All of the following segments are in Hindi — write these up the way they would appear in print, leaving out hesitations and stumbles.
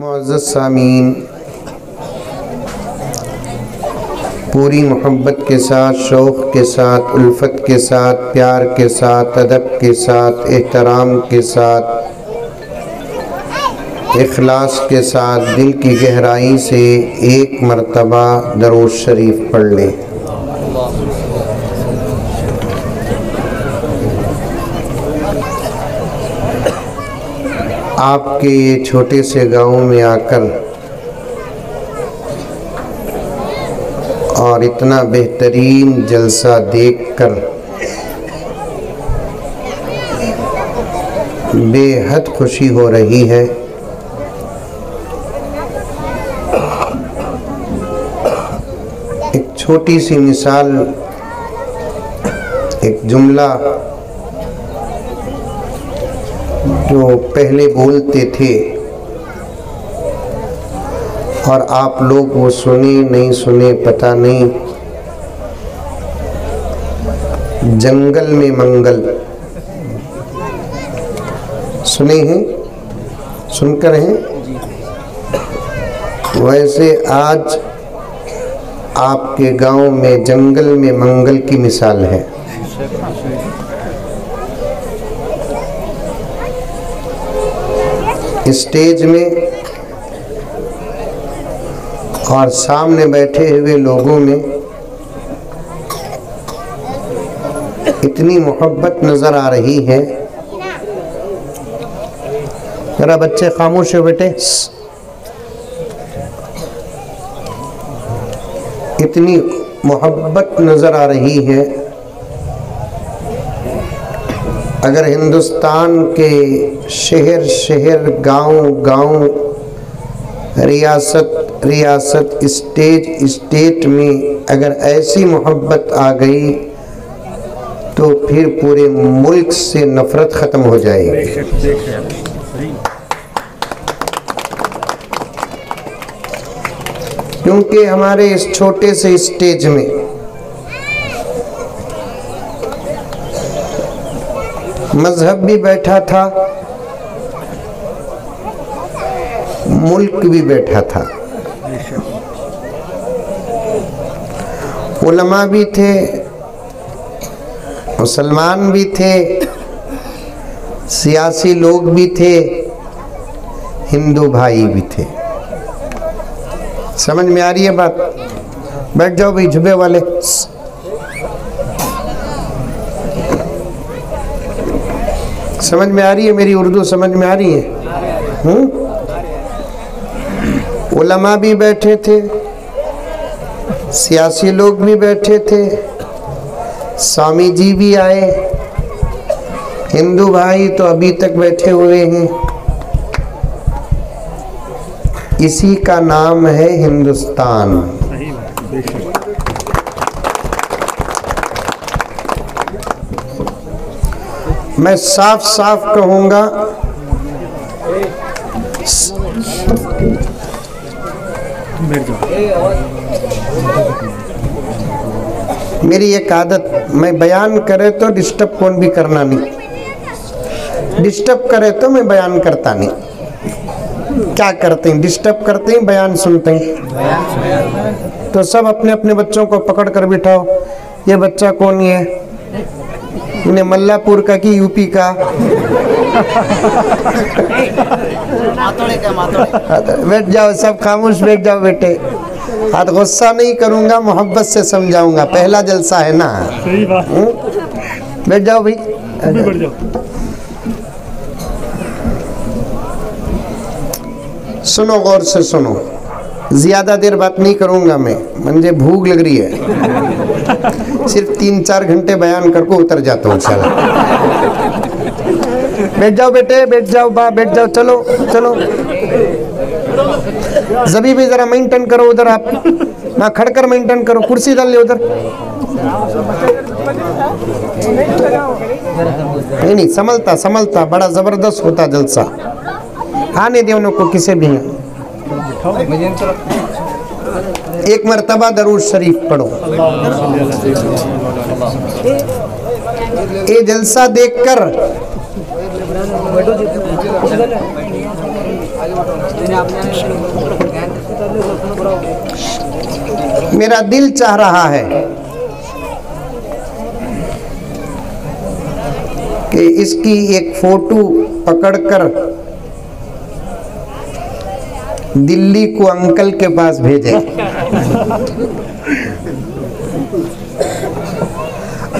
मुअज़्ज़ज़ सामीन, पूरी मोहब्बत के साथ, शौक़ के साथ, उल्फत के साथ, प्यार के साथ, अदब के साथ, एहतराम के साथ, इखलास के साथ, दिल की गहराई से एक मरतबा दरूद शरीफ पढ़ लें। आपके ये छोटे से गांव में आकर और इतना बेहतरीन जलसा देखकर बेहद खुशी हो रही है। एक छोटी सी मिसाल, एक जुमला जो पहले बोलते थे और आप लोग वो सुने नहीं सुने पता नहीं। जंगल में मंगल सुने हैं, सुनकर हैं। वैसे आज आपके गांव में जंगल में मंगल की मिसाल है। स्टेज में और सामने बैठे हुए लोगों में इतनी मोहब्बत नजर आ रही है। जरा बच्चे खामोश हो बेटे। इतनी मोहब्बत नजर आ रही है। अगर हिंदुस्तान के शहर शहर, गांव गांव, रियासत रियासत, स्टेट स्टेट में अगर ऐसी मोहब्बत आ गई तो फिर पूरे मुल्क से नफरत खत्म हो जाएगी। क्योंकि हमारे इस छोटे से स्टेज में मजहब भी बैठा था, मुल्क भी बैठा था, उलमा भी थे, मुसलमान भी थे, सियासी लोग भी थे, हिंदू भाई भी थे। समझ में आ रही है बात? बैठ जाओ भाई झुबे वाले। समझ में आ रही है मेरी उर्दू? समझ में आ रही है? उलमा भी बैठे थे, सियासी लोग भी बैठे थे, स्वामी जी भी आए, हिंदू भाई तो अभी तक बैठे हुए हैं। इसी का नाम है हिंदुस्तान। मैं साफ साफ कहूंगा, मेरी एक आदत, मैं बयान करे तो डिस्टर्ब कौन भी करना नहीं, डिस्टर्ब करे तो मैं बयान करता नहीं। क्या करते हैं? डिस्टर्ब करते हैं, बयान सुनते हैं। तो सब अपने अपने बच्चों को पकड़ कर बिठाओ। ये बच्चा कौन है? इन्हें मल्लापुर का कि यूपी का? बैठ जाओ, सब खामोश बैठ जाओ बेटे। आज गुस्सा नहीं करूंगा, मोहब्बत से समझाऊंगा। पहला जलसा है ना। बैठ जाओ भाई, बैठ जाओ। सुनो, गौर से सुनो। ज्यादा देर बात नहीं करूंगा मैं, मुझे भूख लग रही है। सिर्फ 3-4 घंटे बयान करके उतर जाता हूँ। चलो बैठ जाओ बेटे, बैठ जाओ बा, बैठ जाओ। चलो चलो, जबी भी जरा मेंटेन करो उधर, आप ना खड़कर मेंटेन करो, कुर्सी डाल ले उधर। नहीं, संभलता संभलता, बड़ा जबरदस्त होता जलसा। आने दे उनको किसे भी। एक मरतबा दरूद शरीफ पढ़ो। ये जलसा देखकर मेरा दिल चाह रहा है कि इसकी एक फोटो पकड़कर दिल्ली को अंकल के पास भेजें।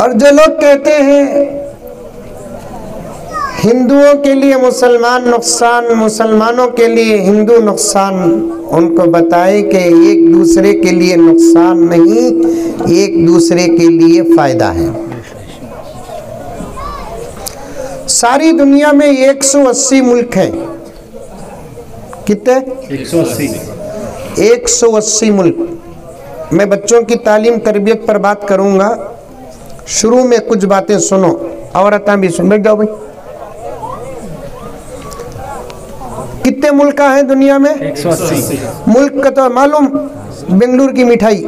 और जो लोग कहते हैं हिंदुओं के लिए मुसलमान नुकसान, मुसलमानों के लिए हिंदू नुकसान, उनको बताएं कि एक दूसरे के लिए नुकसान नहीं, एक दूसरे के लिए फायदा है। सारी दुनिया में 180 मुल्क हैं। कितने? 180 मुल्क। मैं बच्चों की तालीम तरबियत पर बात करूंगा। शुरू में कुछ बातें सुनो, औरतें भी सुन। बैठ जाओ भाई। कितने मुल्क हैं दुनिया में? 180। मुल्क का तो मालूम, बेंगलुरु की मिठाई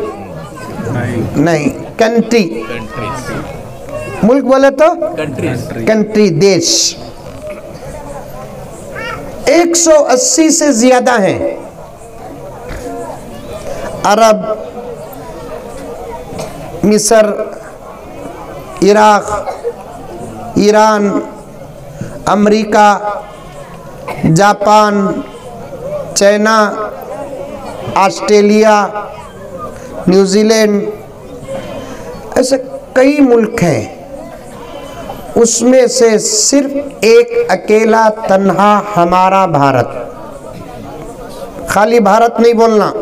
नहीं, कंट्री। मुल्क बोले तो कंट्री, देश। 180 से ज्यादा हैं। अरब, मिस्र, Iraq, Iran, America, Japan, China, Australia, New Zealand, ऐसे कई मुल्क हैं। उसमें से सिर्फ एक अकेला तन्हा हमारा भारत। खाली भारत नहीं बोलना,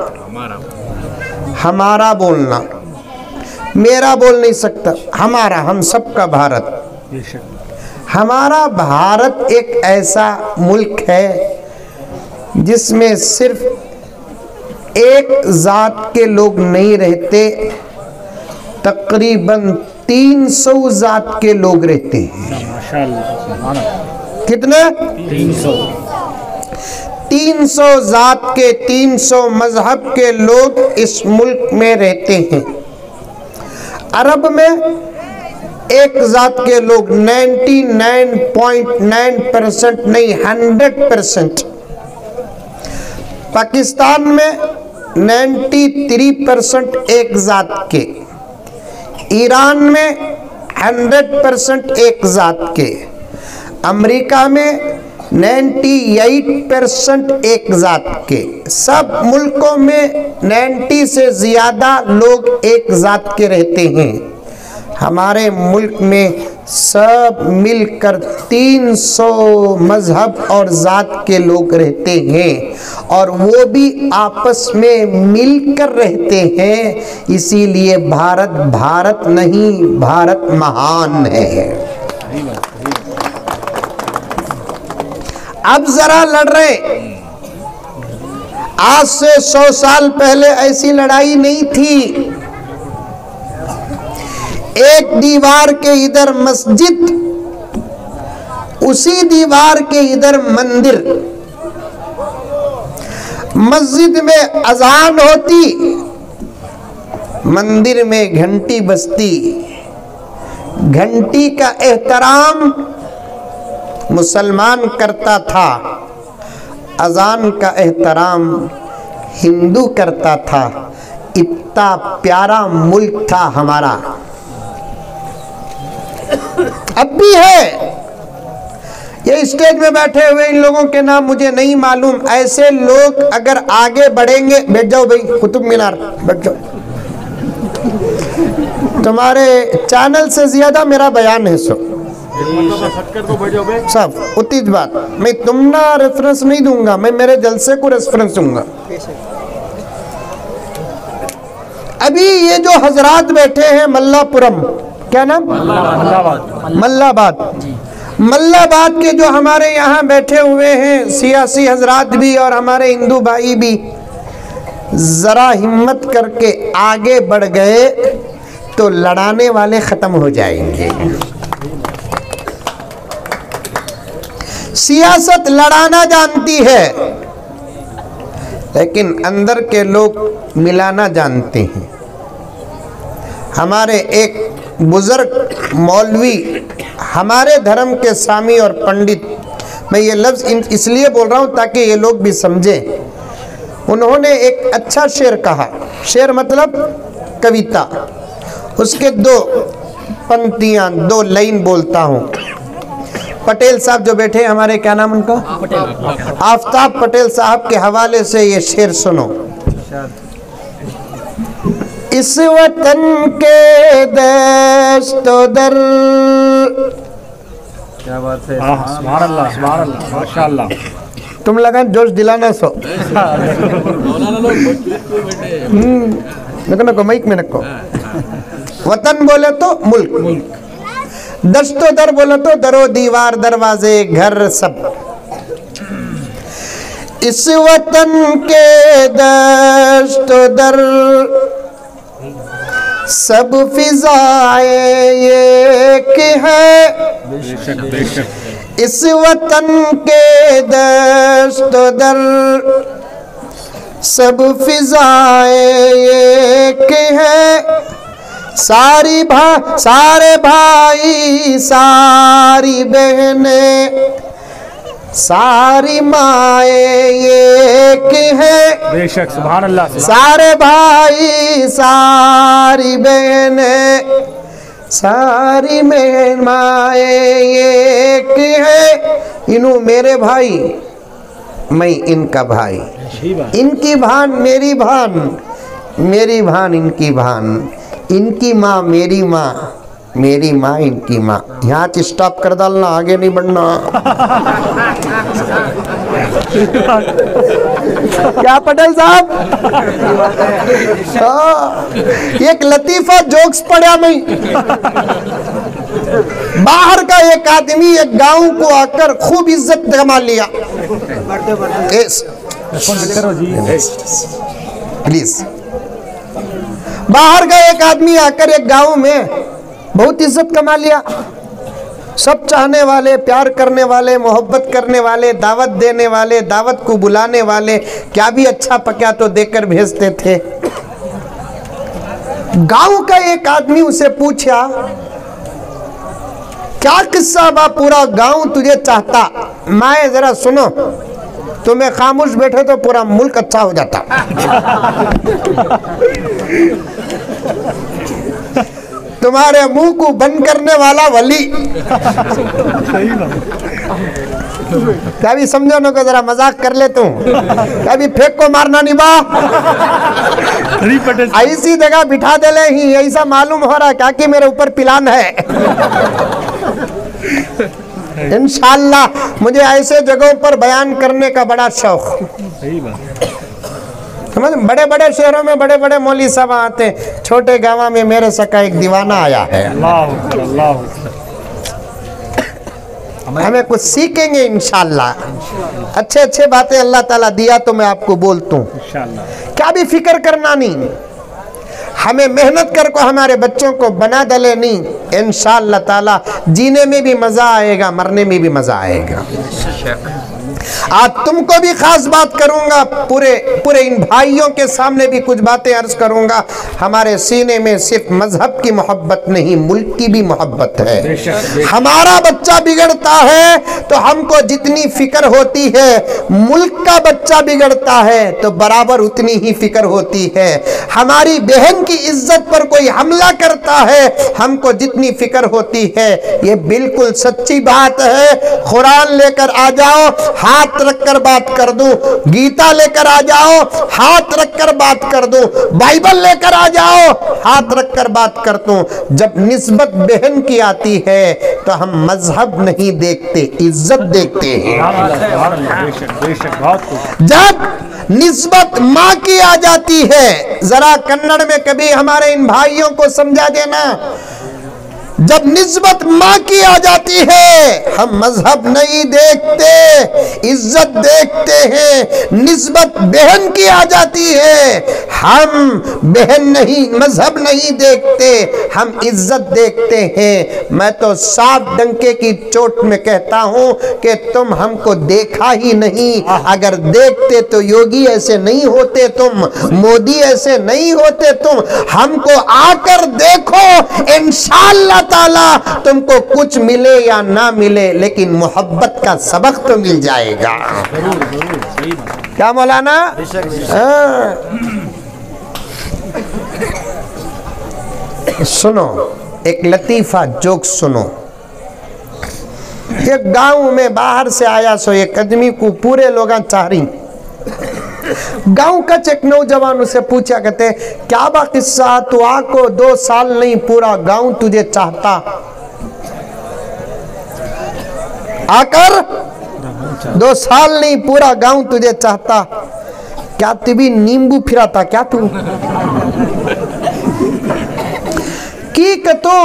हमारा बोलना। मेरा बोल नहीं सकता, हमारा, हम सबका भारत। हमारा भारत एक ऐसा मुल्क है जिसमें सिर्फ एक जात के लोग नहीं रहते, तकरीबन 300 जात के लोग रहते हैं। कितने? 300 जात के, 300 मजहब के लोग इस मुल्क में रहते हैं। अरब में एक जात के लोग 99.9% नहीं, 100%। पाकिस्तान में 93% एक जात के, ईरान में 100% एक जात के, अमेरिका में 98% एक जात के। सब मुल्कों में 90 से ज्यादा लोग एक जात के रहते हैं। हमारे मुल्क में सब मिलकर 300 मजहब और जात के लोग रहते हैं, और वो भी आपस में मिलकर रहते हैं। इसीलिए भारत भारत नहीं, भारत महान है। अब जरा लड़ रहे, आज से 100 साल पहले ऐसी लड़ाई नहीं थी। एक दीवार के इधर मस्जिद, उसी दीवार के इधर मंदिर। मस्जिद में अजान होती, मंदिर में घंटी बजती। घंटी का एहतराम मुसलमान करता था, अजान का एहतराम हिंदू करता था। इतना प्यारा मुल्क था हमारा, अब भी है। ये स्टेज में बैठे हुए इन लोगों के नाम मुझे नहीं मालूम। ऐसे लोग अगर आगे बढ़ेंगे, बैठ जाओ भाई, कुतुब मीनार बैठ जाओ। तुम्हारे चैनल से ज्यादा मेरा बयान है सब उतनी बात। मैं तुमना रेफरेंस नहीं दूंगा, मैं मेरे जलसे को रेफरेंस दूंगा। अभी ये जो हजरात बैठे हैं मल्लापुरम, क्या नाम? मल्लाबाद। मल्लाबाद के जो हमारे यहाँ बैठे हुए हैं सियासी हजरात भी और हमारे हिंदू भाई भी, जरा हिम्मत करके आगे बढ़ गए तो लड़ाने वाले खत्म हो जाएंगे। सियासत लड़ाना जानती है, लेकिन अंदर के लोग मिलाना जानते हैं। हमारे एक बुजुर्ग मौलवी, हमारे धर्म के स्वामी और पंडित मैं ये लफ्ज़ इसलिए बोल रहा हूँ ताकि ये लोग भी समझें। उन्होंने एक अच्छा शेर कहा, शेर मतलब कविता, उसके 2 पंक्तियाँ 2 लाइन बोलता हूँ। पटेल साहब जो बैठे हमारे, क्या नाम उनका, आफ्ताब पटेल साहब के हवाले से ये शेर सुनो। इस वतन के दस्तो दर, क्या बात है, सुभान अल्लाह माशाअल्लाह। तुम लगा जोश दिलाना सो नको माइक में नको। वतन बोले तो मुल्क, दस्तो दर बोले तो दरो दीवार दरवाजे घर सब। इस वतन के दस्तो दर सब फिजाए एक है, इस वतन के दस्तो दर सब फिजाए एक है। सारे भाई सारी बहनें सारी माए एक है, बेशक सुभान अल्लाह। सारे भाई सारी बहनें सारी माए एक है। इन्हों मेरे भाई, मैं इनका भाई, इनकी भान मेरी भान, मेरी भान इनकी भान, इनकी माँ मेरी माँ, मेरी माँ इनकी माँ। यहाँ स्टॉप कर डालना, आगे नहीं बढ़ना। क्या पटेल साहब, एक लतीफा जोक्स पढ़ा मैं। बाहर का एक आदमी एक गांव को आकर खूब इज्जत कमा लिया। प्लीज, बाहर का एक आदमी आकर एक गांव में बहुत इज्जत कमा लिया। सब चाहने वाले, प्यार करने वाले, मोहब्बत करने वाले, दावत देने वाले, दावत को बुलाने वाले, क्या भी अच्छा पका तो देकर भेजते थे। गांव का एक आदमी उसे पूछा, क्या किस्सा बा, पूरा गांव तुझे चाहता, मैं जरा सुनो। तुम्हें खामोश बैठे तो पूरा मुल्क अच्छा हो जाता। तुम्हारे मुंह को बंद करने वाला वली। क्या भी समझो ना को, जरा मजाक कर ले तू, क्या भी फेंक को मारना नहीं बा। ऐसी जगह बिठा दे ले ही, ऐसा मालूम हो रहा क्या कि मेरे ऊपर पिलान है। इंशाअल्लाह मुझे ऐसे जगहों पर बयान करने का बड़ा शौक। सही बात, समझ। बड़े बड़े शहरों में बड़े बड़े मौलवी साहब आते, छोटे गांव में मेरे सका एक दीवाना आया है। हमें कुछ सीखेंगे इंशाअल्लाह। अच्छे अच्छे बातें अल्लाह ताला दिया तो मैं आपको बोलता हूँ, क्या भी फिक्र करना नहीं। हमें मेहनत कर को हमारे बच्चों को बना दले नहीं, इंशाअल्लाह ताला जीने में भी मजा आएगा, मरने में भी मजा आएगा। आज तुमको भी खास बात करूंगा, पूरे इन भाइयों के सामने भी कुछ बातें अर्ज करूंगा। हमारे सीने में सिर्फ मजहब की मोहब्बत नहीं, मुल्क की भी मोहब्बत है। हमारा बच्चा बिगड़ता है तो हमको जितनी फिक्र होती है, मुल्क का बच्चा बिगड़ता है तो बराबर उतनी ही फिक्र होती है। हमारी बहन की इज्जत पर कोई हमला करता है, हमको जितनी फिक्र होती है। ये बिल्कुल सच्ची बात है। कुरान लेकर आ जाओ, हाथ रखकर बात कर दूं। गीता लेकर आ जाओ, हाथ रखकर बात कर दूं। बाइबल लेकर आ जाओ, हाथ रखकर बात कर दूं। जब निस्बत बहन की आती है तो हम मजहब नहीं देखते, इज्जत देखते हैं। जब निस्बत माँ की आ जाती है, जरा कन्नड़ में कभी हमारे इन भाइयों को समझा देना। जब निस्बत माँ की आ जाती है, हम मजहब नहीं देखते, इज्जत देखते हैं। निस्बत बहन की आ जाती है, हम बहन नहीं, मजहब नहीं देखते, हम इज्जत देखते हैं। मैं तो साफ डंके की चोट में कहता हूं कि तुम हमको देखा ही नहीं। अगर देखते तो योगी ऐसे नहीं होते, तुम मोदी ऐसे नहीं होते। तुम हमको आकर देखो, इंशाअल्लाह ताला तुमको कुछ मिले या ना मिले, लेकिन मोहब्बत का सबक तो मिल जाएगा। क्या मौलाना? सुनो एक लतीफा जोक सुनो। एक गांव में बाहर से आया सो एक आदमी को पूरे लोग चाह रही। गांव का एक नौजवान उसे पूछा, कहते क्या बा किस्सा, तू आको 2 साल नहीं पूरा गांव तुझे चाहता, आकर 2 साल नहीं पूरा गांव तुझे चाहता, क्या तभी नींबू फिराता क्या तू? की तो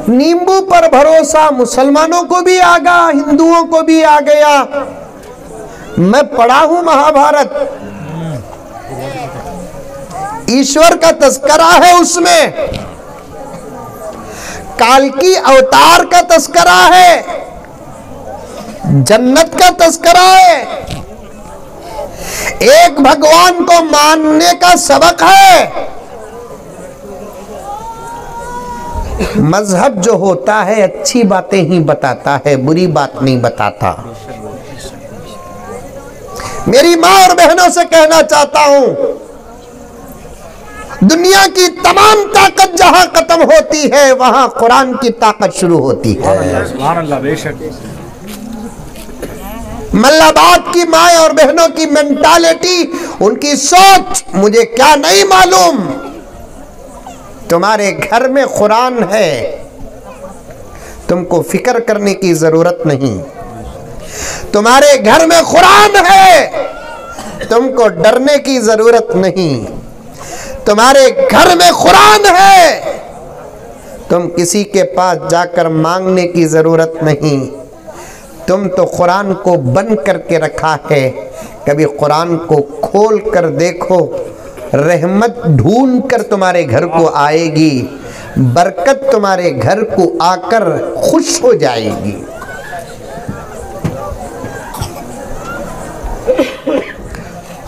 नींबू पर भरोसा मुसलमानों को भी आ गया, हिंदुओं को भी आ गया। मैं पढ़ा हूं महाभारत, ईश्वर का तस्करा है उसमें, काल्की अवतार का तस्करा है, जन्नत का तस्करा है, एक भगवान को मानने का सबक है। मजहब जो होता है अच्छी बातें ही बताता है, बुरी बात नहीं बताता। मेरी माँ और बहनों से कहना चाहता हूं, दुनिया की तमाम ताकत जहां खत्म होती है वहां कुरान की ताकत शुरू होती है। सुभान अल्लाह, बेशक। मल्लाबाद की माँ और बहनों की मेंटालिटी, उनकी सोच मुझे क्या नहीं मालूम। तुम्हारे घर में कुरान है, तुमको फिक्र करने की जरूरत नहीं। तुम्हारे घर में कुरान है, तुमको डरने की जरूरत नहीं। तुम्हारे घर में कुरान है, तुम किसी के पास जाकर मांगने की जरूरत नहीं। तुम तो कुरान को बंद करके रखा है, कभी कुरान को खोल कर देखो, रहमत ढूंढ कर तुम्हारे घर को आएगी, बरकत तुम्हारे घर को आकर खुश हो जाएगी।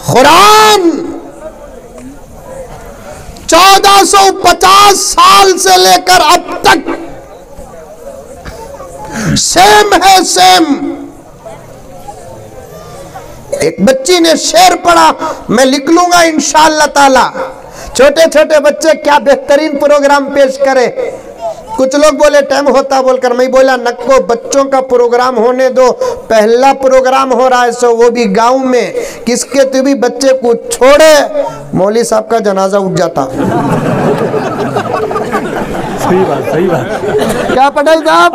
कुरान 1450 साल से लेकर अब तक सेम है, सेम। एक बच्ची ने शेर पढ़ा, मैं लिख लूंगा इंशाअल्लाह ताला। छोटे छोटे बच्चे क्या बेहतरीन प्रोग्राम पेश करे। कुछ लोग बोले टाइम होता बोलकर, मैं बोला नको, बच्चों का प्रोग्राम होने दो। पहला प्रोग्राम हो रहा है सो वो भी गांव में, किसके तो भी बच्चे को छोड़े मौली साहब का जनाजा उठ जाता। सही बात, सही बात। क्या पटेल साहब,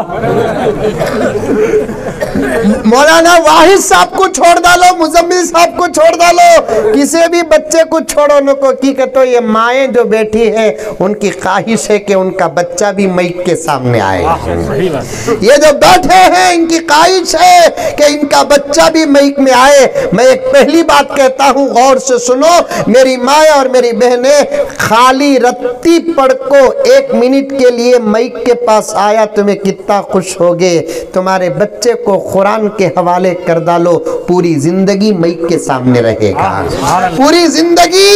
मौलाना वाहिद साहब को छोड़ डालो, मुजम्मिल साहब को छोड़ डालो, किसी भी बच्चे को छोड़ो नको। की कहते ये माएँ जो बैठी है उनकी ख्वाहिश है कि उनका बच्चा भी माइक के सामने आए। सही बात। ये जो बैठे हैं इनकी ख्वाहिश है कि इनका बच्चा भी माइक में आए। मैं एक पहली बात कहता हूँ, गौर से सुनो मेरी माँ और मेरी बहनें, खाली रत्ती पढ़ को 1 मिनट के लिए माइक के पास आया, तुम्हें कितना खुश होगे। तुम्हारे बच्चे को कुरान के हवाले कर डालो, पूरी जिंदगी माइक के सामने रहेगा, पूरी जिंदगी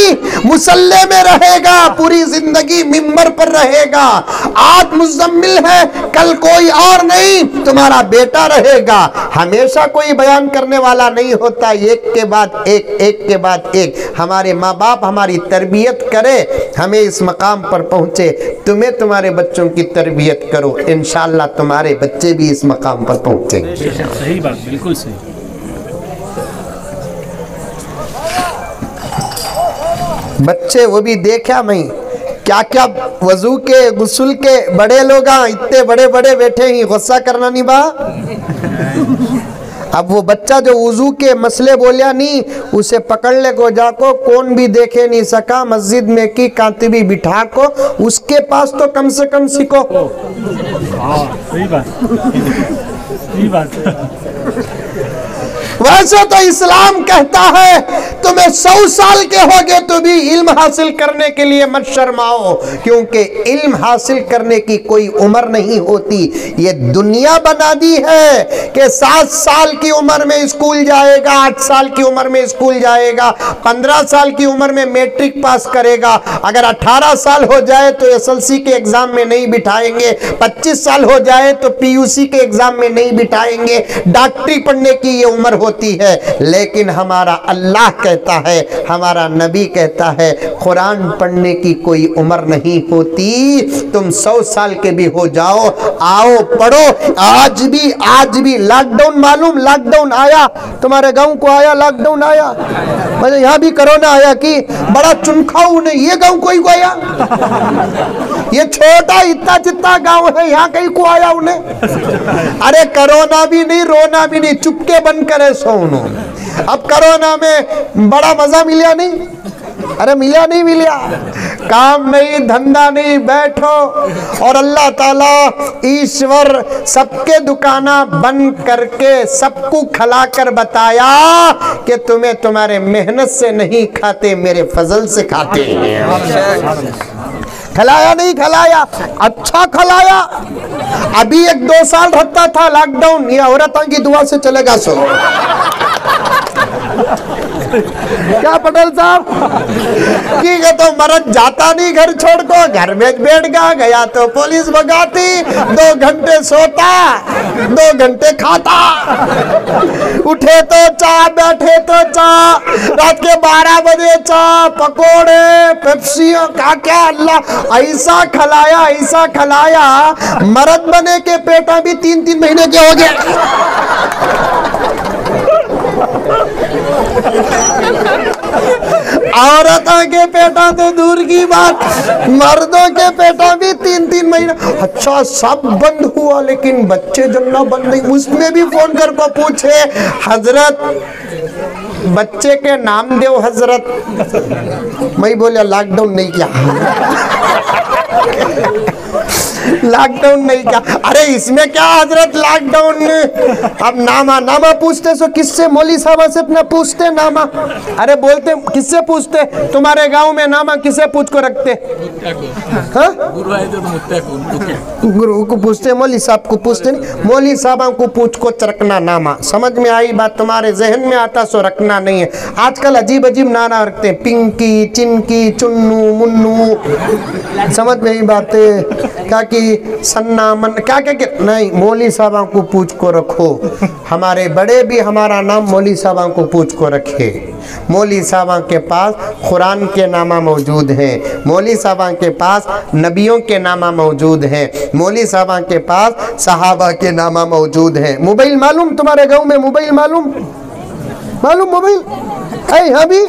मुसल्ले में रहेगा, पूरी जिंदगी मिंबर पर रहेगा। आज मुजम्मिल है, कल कोई और नहीं, तुम्हारा बेटा रहेगा। हमेशा कोई बयान करने वाला नहीं होता, एक के बाद एक, एक के बाद एक। हमारे माँ बाप हमारी तरबियत करे, हमें इस मकाम पर पहुंचे। तुम्हें तुम्हारे बच्चों की तरबियत करो, इंशाअल्लाह तुम्हारे बच्चे भी इस मकाम पर पहुंचेंगे। सही बात, बिल्कुल सही। बच्चे वो भी देखा मैं, क्या क्या वजू के गुस्ल के बड़े लोग इतने बड़े बड़े बैठे ही, गुस्सा करना नहीं बा। अब वो बच्चा जो वजू के मसले बोलिया नहीं, उसे पकड़ ले को जाको, कौन भी देखे नहीं सका, मस्जिद में की कातिबी बिठा को, उसके पास तो कम से कम सीखो। सही बात, सही बात। वैसे तो इस्लाम कहता है तुम्हें 100 साल के होगे तो भी इल्म हासिल करने के लिए मत शर्माओ, क्योंकि इल्म हासिल करने की कोई उम्र नहीं होती। ये दुनिया बना दी है कि 7 साल की उम्र में स्कूल जाएगा, 8 साल की उम्र में स्कूल जाएगा, 15 साल की उम्र में मैट्रिक पास करेगा, अगर 18 साल हो जाए तो एसएलसी के एग्जाम में नहीं बिठाएंगे, 25 साल हो जाए तो पीयूसी के एग्जाम में नहीं बिठाएंगे, डॉक्टरी पढ़ने की ये उम्र होती है। लेकिन हमारा अल्लाह कहता है, हमारा नबी कहता है, कुरान पढ़ने की कोई उम्र नहीं होती। तुम 100 साल के भी हो जाओ, आओ पढ़ो। आज भी लॉकडाउन, मालूम लॉकडाउन आया, तुम्हारे गांव को आया लॉकडाउन आया, मतलब यहाँ भी कोरोना आया कि बड़ा चुनखाऊ नहीं, ये गांव कोई को आया, ये छोटा इतना जितना गांव है यहाँ कहीं को आया उन्हें। अरे कोरोना भी नहीं, रोना भी नहीं, चुपके बंद करे सोनो। अब कोरोना में बड़ा मजा मिला नहीं, अरे मिला नहीं मिला, काम नहीं धंधा नहीं, बैठो और अल्लाह ताला ईश्वर सबके दुकाना बंद करके सबको खिलाकर बताया कि तुम्हें तुम्हारे मेहनत से नहीं खाते, मेरे फजल से खाते हैं। खिलाया नहीं खिलाया, अच्छा खिलाया। अभी 1-2 साल रहता था लॉकडाउन, ये औरतों की दुआ से चलेगा सो। क्या पटेल साहब ठीक है, तो मर्द जाता नहीं घर छोड़ को, घर में बैठ गया तो पुलिस भगाती, 2 घंटे सोता, 2 घंटे खाता, उठे तो चाह, बैठे तो चाह, रात के 12 बजे चाह, पकोड़े, पेप्सी, क्या अल्लाह ऐसा खिलाया, मर्द बने के पेटा भी 3-3 महीने के हो गए। औरतों के पेटा तो दूर की बात, मर्दों के पेटा भी 3-3 महीना। अच्छा सब बंद हुआ लेकिन बच्चे जन्ना बंद नहीं। उसमें भी फोन कर को पूछे, हजरत बच्चे के नाम दो हजरत। मैं बोले लॉकडाउन नहीं किया, लॉकडाउन नहीं क्या, अरे इसमें क्या हजरत लॉकडाउन। अब नामा पूछते सो किससे, मौली साहब से अपना पूछते नामा। अरे बोलते किससे पूछते, तुम्हारे गांव में नामा किसे पूछ को रखते, गुरु को पूछते, मौली साहब को पूछते नहीं, मौली साहब को पूछ को रखना नामा। समझ में आई बात, तुम्हारे जहन में आता सो रखना नहीं है। आजकल अजीब अजीब नारा रखते हैं, पिंकी, चिनकी, चुन्नू, मुन्नू, समझ में आई बात क्या कि सन्ना मन क्या नहीं, मौली साहबा को पूछ को रखो। हमारे बड़े भी हमारा नाम मौली साहबा को पूछ को रखे। मौली साहबा के पास कुरान के नामा मौजूद हैं, मौली साहबा के पास नबियों के नामा मौजूद हैं, मौली साहबा के पास सहाबा के नामा मौजूद हैं। मोबाइल मालूम तुम्हारे गांव में, मोबाइल मालूम मोबाइल है अभी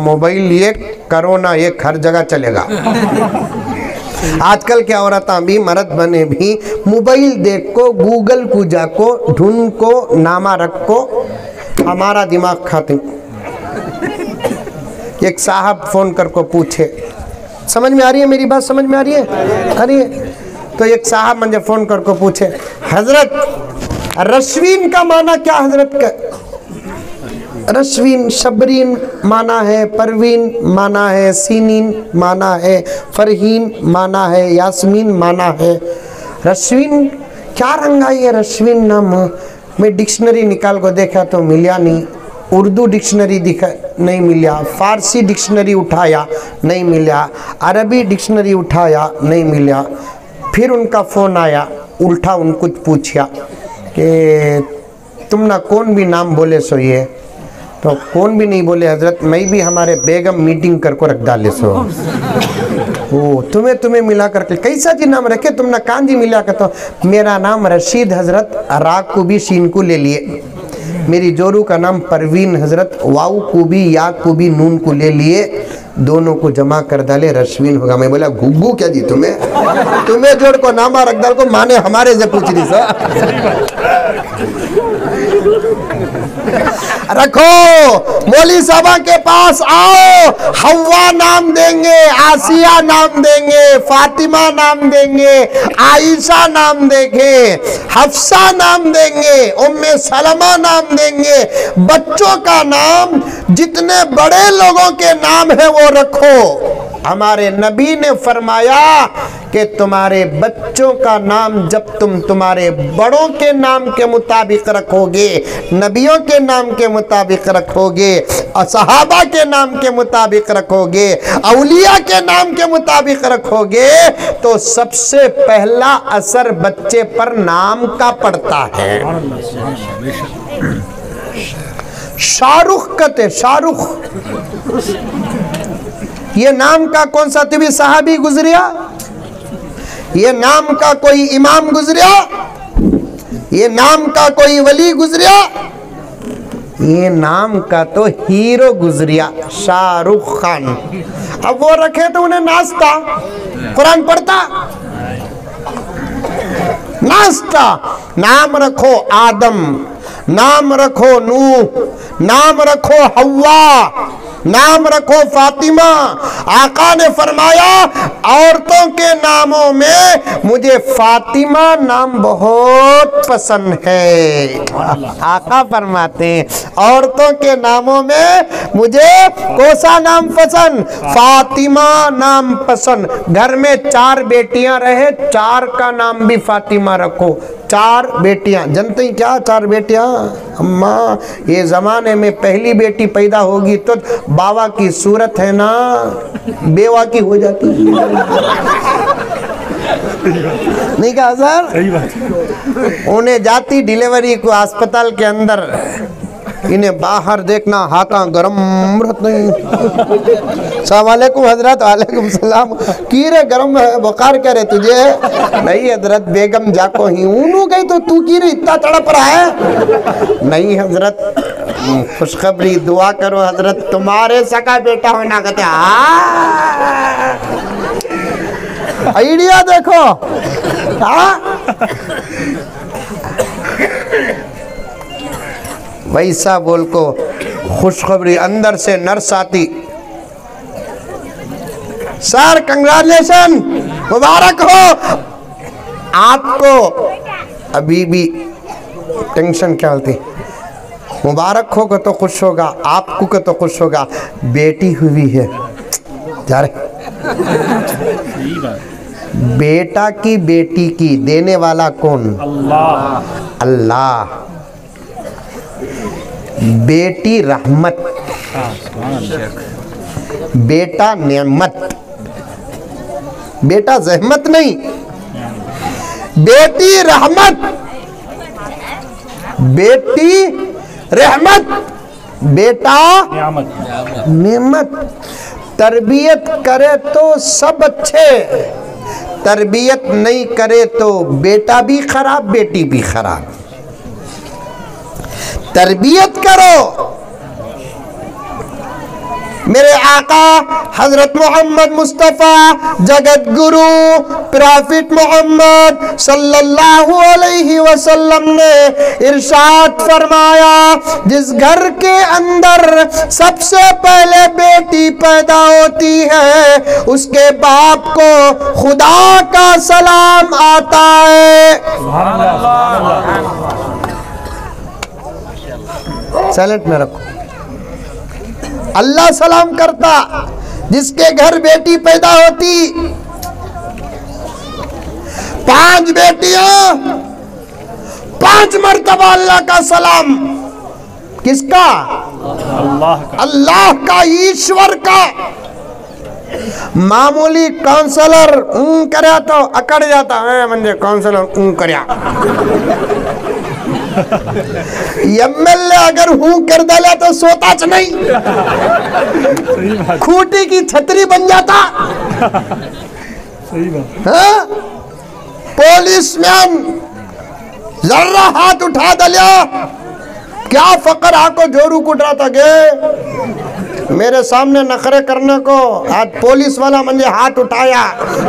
मोबाइल, ये कोरोना ये हर जगह चलेगा। आजकल के औरतें भी मर्द बने भी मोबाइल देख को, गूगल को जाको, ढूंढ को, नामा रख को, हमारा दिमाग खाते। एक साहब फोन कर को पूछे, समझ में आ रही है मेरी बात, समझ में आ रही है, अरे तो एक साहब मुझे फोन कर को पूछे, हजरत रश्वीन का माना क्या हजरत का? रश्वीन शबरीन माना है, परवीन माना है, सीनीन माना है, फरहीन माना है, यास्मीन माना है। रश्वीन क्या रंग आई है रश्वीन नाम? मैं डिक्शनरी निकाल को देखा तो मिला नहीं, उर्दू डिक्शनरी दिखा नहीं मिला, फारसी डिक्शनरी उठाया नहीं मिला, अरबी डिक्शनरी उठाया नहीं मिला। फिर उनका फ़ोन आया, उल्टा उनको पूछा कि तुम ना कौन भी नाम बोले सो ये, तो कौन भी नहीं बोले हजरत, मैं भी हमारे बेगम मीटिंग कर को रख डाले सो। ओ तुम्हें मिला करके कैसा जी नाम रखे तुम ना कान जी मिला कर, तो मेरा नाम रशीद हजरत, राग को भी शीन को ले लिए। मेरी जोरू का नाम परवीन हजरत, वाऊ को भी या को भी नून को ले लिए। दोनों को जमा कर डाले, रश्विन होगा। मैं बोला गुग्गू क्या जी तुम्हें जोड़ को नामा रख डाल को माने हमारे से पूछ रही सा। रखो मौली साहबा के पास आओ, हव्वा नाम देंगे, आसिया नाम देंगे, फातिमा नाम देंगे, आयशा नाम देंगे, हफ्सा नाम देंगे, उम्मे सलमा नाम देंगे। बच्चों का नाम जितने बड़े लोगों के नाम है वो रखो। हमारे नबी ने फरमाया कि तुम्हारे बच्चों का नाम जब तुम तुम्हारे बड़ों के नाम के मुताबिक रखोगे, नबियों के नाम के मुताबिक रखोगे, सहाबा के नाम के मुताबिक रखोगे, औलिया के नाम के मुताबिक रखोगे, तो सबसे पहला असर बच्चे पर नाम का पड़ता है। शाहरुख कहते, शाहरुख ये नाम का कौन सा तभी सहाबी गुजरिया, ये नाम का कोई इमाम गुजरिया, ये नाम का कोई वली गुजरिया, ये नाम का तो हीरो गुजरिया, शाहरुख खान। अब वो रखे तो उन्हें नाचता, कुरान पढ़ता, नाचता। नाम रखो आदम, नाम रखो नूह, नाम रखो हव्वा, नाम रखो फातिमा। आका ने फरमाया औरतों के नामों में मुझे फातिमा नाम बहुत पसंद है। आका फरमाते हैं औरतों के नामों में मुझे कौन सा नाम पसंद, फातिमा नाम पसंद। घर में 4 बेटियां रहे, 4 का नाम भी फातिमा रखो। 4 बेटियां, जानते हैं क्या 4 बेटियां? अम्मा ये जमाने में पहली बेटी पैदा होगी तो बाबा की सूरत है ना, बेवा की हो जाती नहीं कहा सर? सही बात। उन्हें जाती डिलीवरी को अस्पताल के अंदर, इन्हें बाहर देखना, हाथा गरम रहते हैं। सलाम वालेकुम हजरत। वालेकुम सलाम। कीरे गरम है, बुखार करे तुझे? नहीं हजरत, बेगम जाको ही ऊनू गई तो तू कीरे इतना तड़प रहा है? नहीं हजरत, खुशखबरी दुआ करो हजरत, तुम्हारे सका बेटा होना कहते। आइडिया देखो। वैसा बोल को खुशखबरी अंदर से नर्स आती, सर कंग्रेचुलेशन, मुबारक हो आपको। अभी भी टेंशन क्या होती, मुबारक होगा तो खुश होगा, आपको का तो खुश होगा, बेटी हुई है जा रहे। बेटा की बेटी की देने वाला कौन? अल्लाह। अल्लाह। बेटी रहमत, बेटा नेमत, बेटा जहमत नहीं, बेटी रहमत, बेटी रहमत, बेटा नेमत। तरबियत करे तो सब अच्छे, तरबियत नहीं करे तो बेटा भी खराब, बेटी भी खराब। तरबियत करो। मेरे आका हजरत मोहम्मद मुस्तफ़ा जगत गुरु प्रॉफिट मोहम्मद सल्लल्लाहु अलैहि वसल्लम ने इरशाद फरमाया, जिस घर के अंदर सबसे पहले बेटी पैदा होती है उसके बाप को खुदा का सलाम आता है। साइलेंट में रखो। अल्लाह सलाम करता जिसके घर बेटी पैदा होती। 5 बेटियां, 5 मर्तबा अल्लाह का सलाम। किसका? अल्लाह का, ईश्वर का। मामूली काउंसलर कर्या तो अकड़ जाता है, म्हणजे काउंसलर कर्या। एमएलए अगर हूं कर डाला तो सोताच नहीं, खूटी की छतरी बन जाता। सही बात। हाँ? पुलिसमैन जर्रा हाथ उठा डालिया, क्या फकर आको जोरू कुट रहा था गे, मेरे सामने नखरे करने को आज पुलिस वाला मुझे हाथ उठाया,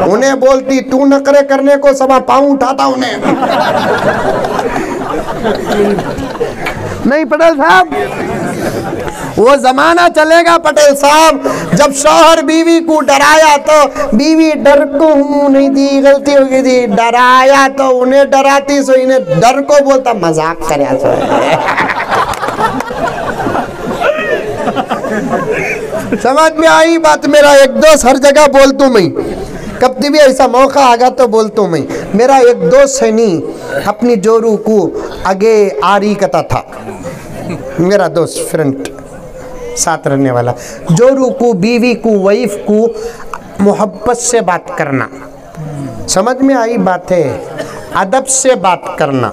उन्हें बोलती तू नखरे करने को सभा पाँव उठाता उन्हें। नहीं पटेल साहब, वो जमाना चलेगा पटेल साहब जब शौहर बीवी को डराया तो बीवी डर को नहीं दी, गलती हो गई थी, डराया तो उन्हें डराती सो इन्हें डर को बोलता मजाक करे सो। समझ में आई बात? मेरा एक दोस्त हर जगह बोलतू मैं, कब भी ऐसा मौका आगा तो बोलतू मैं। मेरा एक दोस्त है नहीं अपनी जोरू को आगे आरी कता था, मेरा दोस्त फ्रेंड साथ रहने वाला, जोरू को बीवी को वाइफ को मोहब्बत से बात करना, समझ में आई बात है, अदब से बात करना,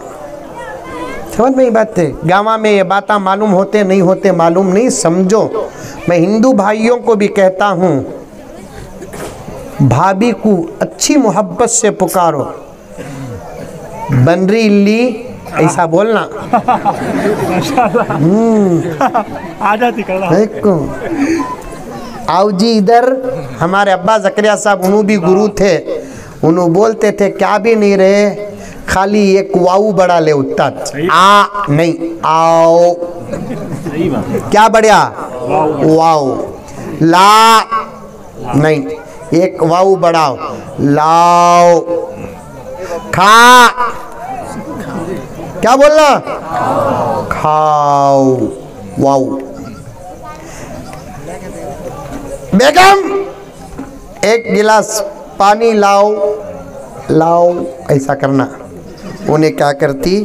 समझ में आई बात है। गाँव में ये बातें मालूम होते नहीं होते मालूम नहीं, समझो। मैं हिंदू भाइयों को भी कहता हूँ भाभी को अच्छी मोहब्बत से पुकारो, बनरी इल्ली ऐसा बोलना। आ जाती देखो आओ जी इधर। हमारे अब्बा जकरिया साहब उन्हों भी गुरु थे, उन्हों बोलते थे क्या भी नहीं रहे खाली एक वाऊ बड़ा ले उत्ता आ नहीं आओ, क्या बढ़िया वाऊ, ला नहीं एक वाऊ बढ़ाओ, लाओ, खा क्या बोलना, खाओ, वाऊ। बेगम एक गिलास पानी लाओ, लाओ ऐसा करना। उन्हें क्या करती,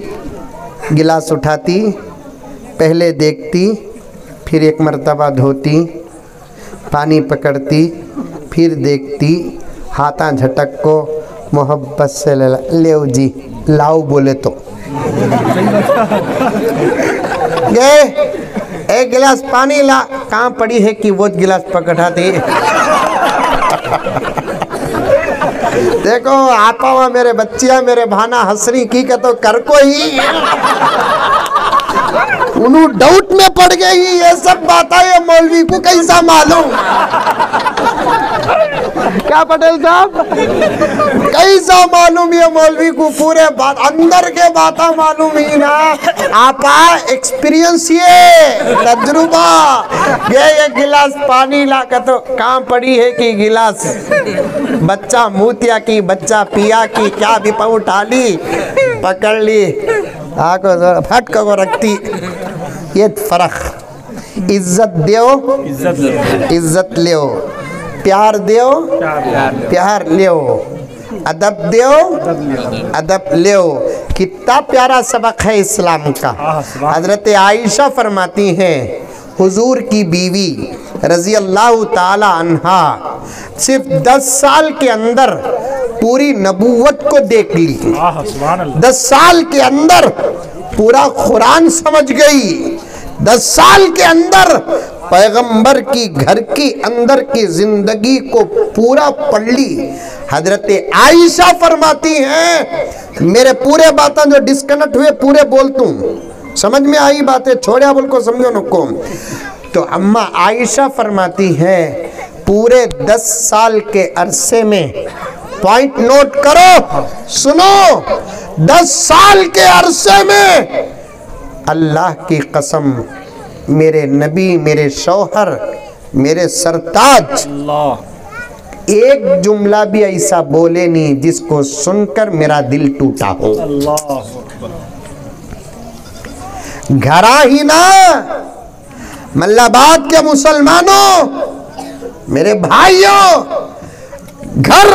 गिलास उठाती, पहले देखती, फिर एक मर्तबा धोती, पानी पकड़ती, फिर देखती, हाथा झटक को मोहब्बत से ले जी लाओ बोले तो ये एक गिलास पानी ला, कहाँ पड़ी है कि वो गिलास पकड़ाती। देखो आपा हुआ मेरे बच्चिया मेरे भाना हंसरी की का तो कर को ही उन्हों डाउट में पड़ गई, ये सब बातें ये मौलवी को कैसा मालूम। क्या पटेल साहब कैसा मालूम ये मौलवी को, पूरे बात अंदर के बातें मालूम ही ना। आपा एक्सपीरियंस ये तजुर्बा, ये गिलास पानी ला का तो कहाँ पड़ी है कि गिलास बच्चा मूतिया की बच्चा पिया की क्या भी उठा ली पकड़ ली आको फट को रखती। ये फर्क, इज्जत दो इज्जत ले, प्यार दो प्यार ले, अदब दो अदब ले। कितना प्यारा सबक है इस्लाम का। हजरत आयशा फरमाती हैं हुजूर की बीवी रजी अल्लाह ताला अन्हा सिर्फ 10 साल के अंदर पूरी नबूवत को देख ली। 10 साल के अंदर पूरा कुरान समझ गई। 10 साल के अंदर पैगंबर की घर की अंदर की जिंदगी को पूरा पढ़ ली। हजरत आयशा फरमाती हैं मेरे पूरे बातें जो डिस्कनेक्ट हुए पूरे बोलतू, समझ में आई बातें, छोड़िया बोल को समझो नको। तो अम्मा आयशा फरमाती हैं पूरे 10 साल के अरसे में, पॉइंट नोट करो सुनो, 10 साल के अरसे में अल्लाह की कसम मेरे नबी मेरे शौहर मेरे सरताज एक जुमला भी ऐसा बोले नहीं जिसको सुनकर मेरा दिल टूटा हो। घरा ही ना मल्लाबाद के मुसलमानों मेरे भाइयों, घर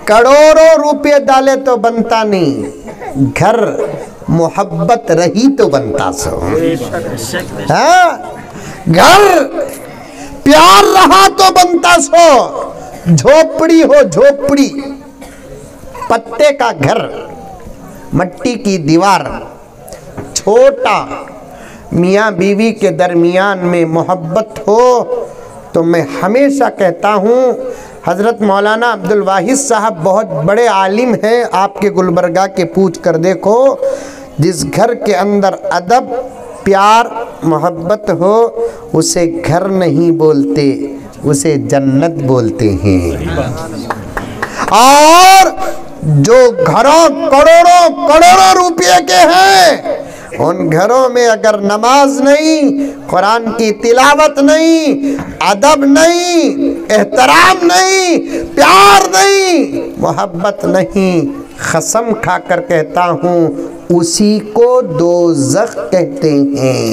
करोड़ों रुपए डाले तो बनता नहीं, घर मोहब्बत रही तो बनता सो। हाँ? घर प्यार रहा तो बनता सो। झोपड़ी हो झोपड़ी, पत्ते का घर, मट्टी की दीवार, छोटा, मियाँ बीवी के दरमियान में मोहब्बत हो तो मैं हमेशा कहता हूँ हज़रत मौलाना अब्दुल वाहिद साहब बहुत बड़े आलिम हैं, आपके गुलबर्गा के पूछ कर देखो, जिस घर के अंदर अदब प्यार मोहब्बत हो उसे घर नहीं बोलते, उसे जन्नत बोलते हैं। और जो घरों करोड़ों करोड़ों रुपए के हैं, उन घरों में अगर नमाज नहीं, कुरान की तिलावत नहीं, अदब नहीं, एहतराम नहीं, प्यार नहीं, मोहब्बत नहीं, कसम खाकर कहता हूँ उसी को दोज़ख कहते हैं।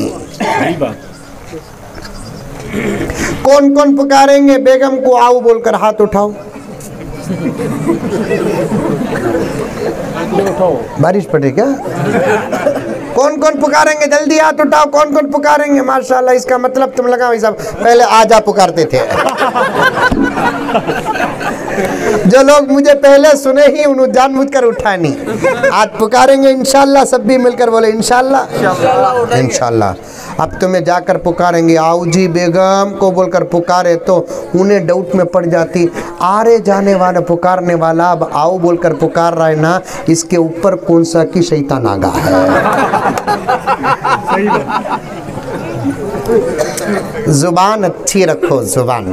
कौन कौन पुकारेंगे बेगम को आओ बोलकर? हाथ उठाओ। बारिश पड़े क्या? कौन कौन पुकारेंगे? जल्दी हाथ उठाओ। कौन कौन पुकारेंगे? माशाल्लाह, इसका मतलब तुम लगा भाई साहब पहले आजा पुकारते थे। जो लोग मुझे पहले सुने ही उन्होंने जानबूझकर उठाए नहीं। आज पुकारेंगे इंशाल्लाह, सब भी मिलकर बोले इंशाल्लाह इंशाल्लाह। अब तुम्हें जाकर पुकारेंगे आओ जी बेगम को बोलकर पुकारे तो उन्हें डाउट में पड़ जाती, आरे जाने वाला पुकारने वाला अब आओ बोलकर पुकार रहा है ना, इसके ऊपर कौन सा की शैतान आगा है। जुबान अच्छी रखो, जुबान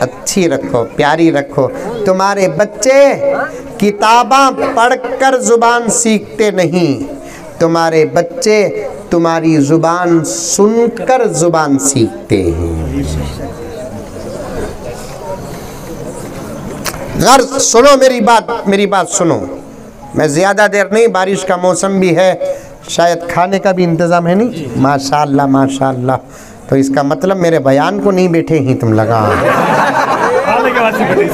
अच्छी रखो, प्यारी रखो। तुम्हारे बच्चे किताबें पढ़कर जुबान सीखते नहीं, तुम्हारे बच्चे तुम्हारी जुबान सुनकर जुबान सीखते हैं। घर सुनो, मेरी बात सुनो। मैं ज़्यादा देर नहीं, बारिश का मौसम भी है, शायद खाने का भी इंतज़ाम है नहीं। माशाअल्लाह माशाअल्लाह। तो इसका मतलब मेरे बयान को नहीं बैठे ही तुम लगा।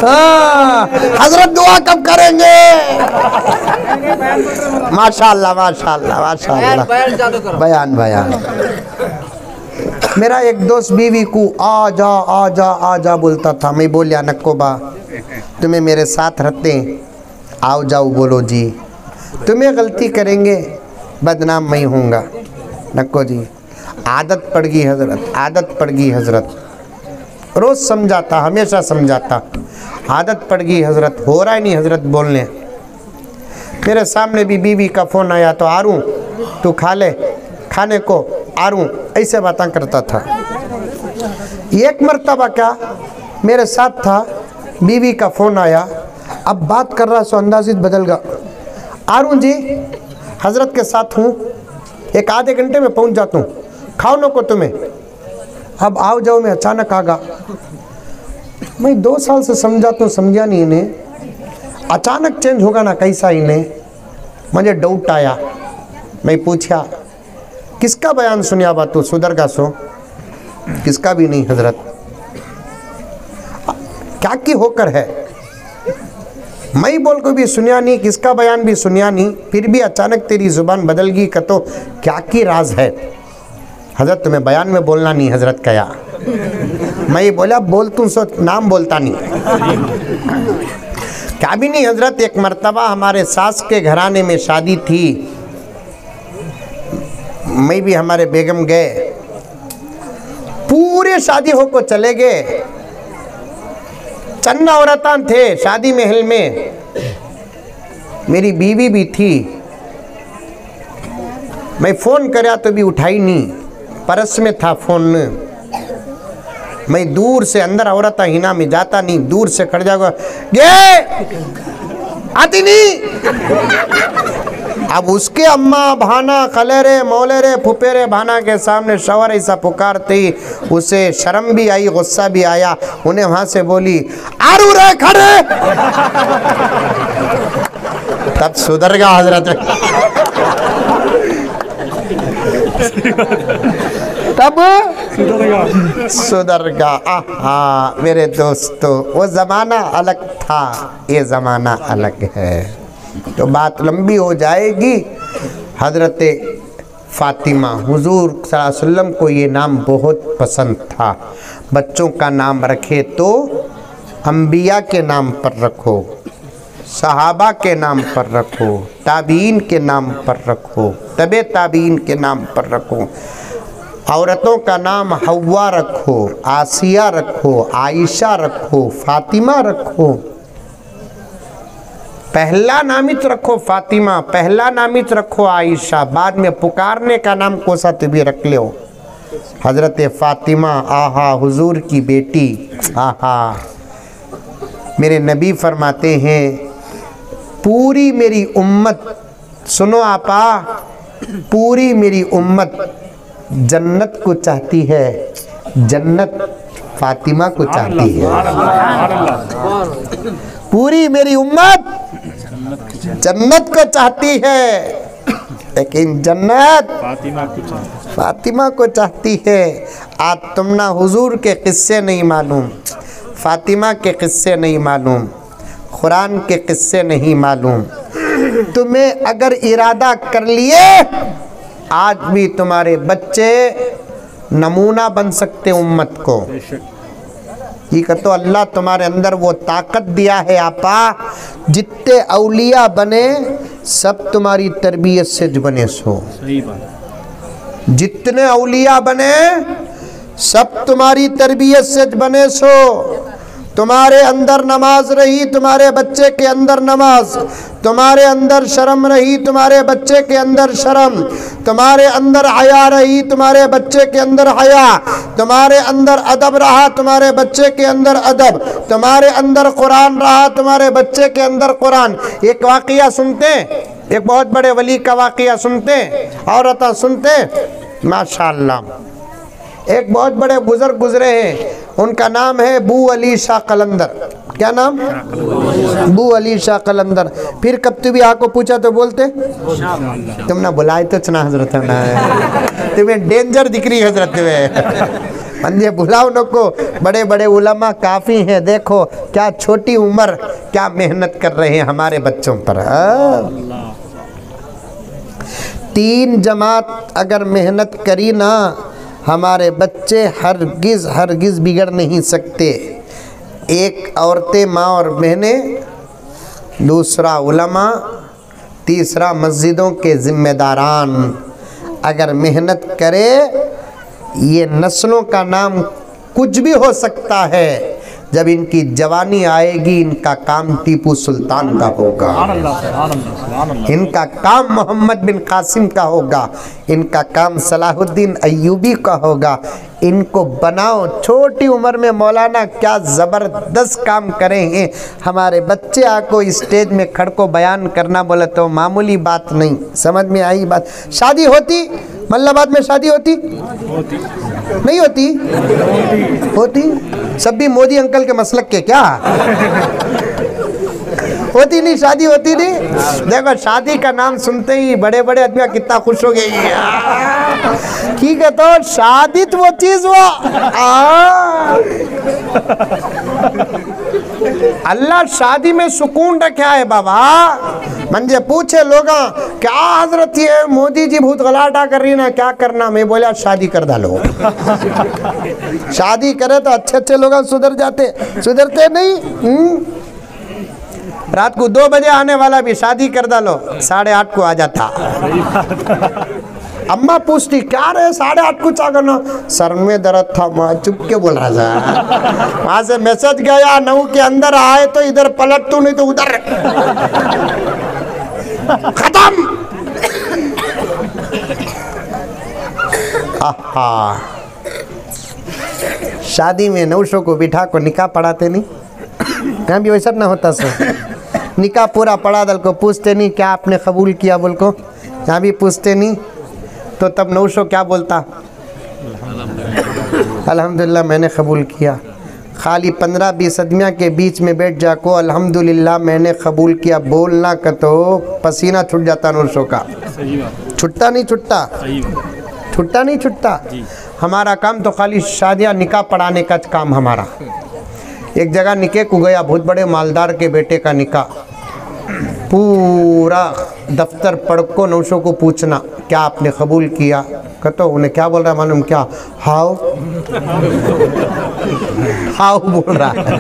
हाँ, हजरत दुआ कब करेंगे? माशाअल्लाह माशाअल्लाह माशाअल्लाह। बयान मेरा एक दोस्त बीवी को आजा आजा आजा बोलता था। मैं बोलिया नक्कोबा तुम्हें मेरे साथ रहते आओ जाओ बोलो जी, तुम्हें गलती करेंगे बदनाम मैं होऊंगा। नक्को जी आदत पड़ गई हजरत, आदत पड़ गई हजरत। रोज़ समझाता, हमेशा समझाता, आदत पड़ गई हजरत, हो रहा ही नहीं हजरत बोलने। मेरे सामने भी बीवी का फ़ोन आया तो आरूँ तू खा ले खाने को, आरूँ ऐसे बातें करता था। एक मर्तबा क्या मेरे साथ था, बीवी का फ़ोन आया, अब बात कर रहा सो अंदाज़ बदल गया। आरूँ जी हजरत के साथ हूँ, एक आधे घंटे में पहुँच जाता हूँ, खाओ नो को तुम्हें, अब आओ जाओ में अचानक आ गया। मैं 2 साल से समझाता हूँ, समझा नहीं इन्हें, अचानक चेंज होगा ना कैसा इन्हें। मुझे डाउट आया, मैं पूछा किसका बयान सुनिया बात तू सुधर का सो? किसका भी नहीं हजरत, क्या की होकर है? मैं बोल को भी सुनिया नहीं, किसका बयान भी सुनिया नहीं, फिर भी अचानक तेरी जुबान बदल गई का तो क्या की राज है? हजरत तुम्हें बयान में बोलना नहीं हजरत कया। मैं बोला बोल तू सो नाम बोलता नहीं। क्या भी नहीं हजरत, एक मर्तबा हमारे सास के घराने में शादी थी, मैं भी हमारे बेगम गए, पूरे शादी होकर चले गए, चन्ना औरतान थे शादी महल में, मेरी बीवी भी थी। मैं फ़ोन कराया तो भी उठाई नहीं, परस में था फ़ोन। मैं दूर से, अंदर औरत हिना में जाता नहीं, दूर से खड़ जाऊंगा, ये आती नहीं। अब उसके अम्मा भाना खलेरे मौलेरे फुपेरे भाना के सामने शवर ऐसा पुकारते ही उसे शर्म भी आई, गुस्सा भी आया। उन्हें वहां से बोली आरू रे खड़े, तब सुधर गया हजरत। तब सुधर गया। मेरे दोस्तों वो ज़माना अलग था, ये ज़माना अलग है, तो बात लंबी हो जाएगी। हज़रत फ़ातिमा, हुजूर सल्लल्लाहु अलैहि वसल्लम को ये नाम बहुत पसंद था। बच्चों का नाम रखे तो अंबिया के नाम पर रखो, सहाबा के नाम पर रखो, ताबीन के नाम पर रखो, तबे ताबीन के नाम पर रखो। औरतों का नाम हव्वा रखो, आसिया रखो, आयशा रखो, फ़ातिमा रखो। पहला नामित रखो फ़ातिमा, पहला नामित रखो आयशा, बाद में पुकारने का नाम कोसा तो भी रख लो। हज़रत फ़ातिमा, आहा हुजूर की बेटी, आहा। मेरे नबी फरमाते हैं पूरी मेरी उम्मत, सुनो आपा, पूरी मेरी उम्मत जन्नत को चाहती है, जन्नत फ़ातिमा को चाहती है। पूरी मेरी उम्मत जन्नत को चाहती है, लेकिन जन्नत फ़ातिमा को चाहती है। आज तुम ना हुजूर के किस्से नहीं मालूम, फ़ातिमा के किस्से नहीं मालूम, कुरान के किस्से नहीं मालूम। तुम्हें अगर इरादा कर लिए, आज भी तुम्हारे बच्चे नमूना बन सकते उम्मत को। ये कहते अल्लाह तुम्हारे अंदर वो ताकत दिया है आपा, जितने औलिया बने सब तुम्हारी तरबियत से बने सो। जितने औलिया बने सब तुम्हारी तरबियत से बने सो। तुम्हारे अंदर नमाज रही, तुम्हारे बच्चे के अंदर नमाज, तुम्हारे अंदर शर्म रही, तुम्हारे बच्चे के अंदर शर्म, तुम्हारे अंदर हया रही, तुम्हारे बच्चे के अंदर हया, तुम्हारे अंदर अदब रहा, तुम्हारे बच्चे के अंदर अदब, तुम्हारे अंदर कुरान रहा, तुम्हारे बच्चे के अंदर कुरान। एक वाक़या सुनते, एक बहुत बड़े वली का वाक़या सुनते, औरत सुनते, माशाअल्लाह। एक बहुत बड़े बुजुर्ग गुजरे हैं, उनका नाम है बू अली शाह कलंदर। क्या नाम? बू अली शाह कलंदर। फिर कब भी आको पूछा तो बोलते तुम ना बुलाए तो चना हजरत ना, तुम्हें डेंजर दिख रही हजरत में, मंजे बुलाओ नको। बड़े बड़े उलमा काफ़ी हैं, देखो क्या छोटी उम्र क्या मेहनत कर रहे हैं हमारे बच्चों पर। 3 जमात अगर मेहनत करी ना, हमारे बच्चे हरगिज़ बिगड़ नहीं सकते। एक औरतें, माँ और बहनें, दूसरा उलमा, तीसरा मस्जिदों के ज़िम्मेदारान अगर मेहनत करे, ये नस्लों का नाम कुछ भी हो सकता है। जब इनकी जवानी आएगी, इनका काम टीपू सुल्तान का होगा, इनका काम मोहम्मद बिन कासिम का होगा, इनका काम सलाहुद्दीन अय्यूबी का होगा। इनको बनाओ। छोटी उम्र में मौलाना क्या ज़बरदस्त काम करेंगे। हमारे बच्चे आको स्टेज में खड़ को बयान करना बोले तो मामूली बात नहीं। समझ में आई बात? शादी होती मल्लाबाद में, शादी होती नहीं होती? होती। सब भी मोदी अंकल के मसलक के क्या? होती नहीं, शादी होती नहीं। देखो शादी का नाम सुनते ही बड़े बड़े आदमी कितना खुश हो गए। ठीक है, तो शादी तो वो चीज वो अल्लाह शादी में सुकून रखा है बाबा। मंजे पूछे लोग क्या हजरत ये मोदी जी बहुत गलाटा कर रही ना, क्या करना? मैं बोला शादी कर डालो। शादी करे तो अच्छे अच्छे लोग सुधर जाते, सुधरते नहीं। रात को 2 बजे आने वाला भी शादी कर डालो, 8:30 को आ जाता। अम्मा पूछती क्या रे 8:30 को क्या करना? सर में दर्द था, माँ चुप के बोल रहा था। वहां से मैसेज गया 9 के अंदर आए तो इधर पलट तू, नहीं तो उधर खत्म। आहा, शादी में नौशों को बिठा को निकाह पढ़ाते नहीं? कहीं भी वैसा ना होता सर। निकाह पूरा पढ़ा दल को पूछते नहीं क्या आपने कबूल किया बोल को, यहाँ भी पूछते नहीं। तो तब नौशो क्या बोलता? अल्हम्दुलिल्लाह मैंने कबूल किया। खाली 15-20 आदमियों के बीच में बैठ जाको अल्हम्दुलिल्लाह मैंने कबूल किया बोलना का तो पसीना छूट जाता नौशो का। छुट्टा नहीं छुट्टा, छुट्टा नहीं छुट्टा। हमारा काम तो खाली शादियाँ निकाह पढ़ाने का काम हमारा। एक जगह निकाह को गया, बहुत बड़े मालदार के बेटे का निकाह। पूरा दफ्तर पढ़ को नौशों को पूछना क्या आपने कबूल किया? कहते उन्हें क्या बोल रहा है मालूम क्या? हाउ हाउ बोल रहा है।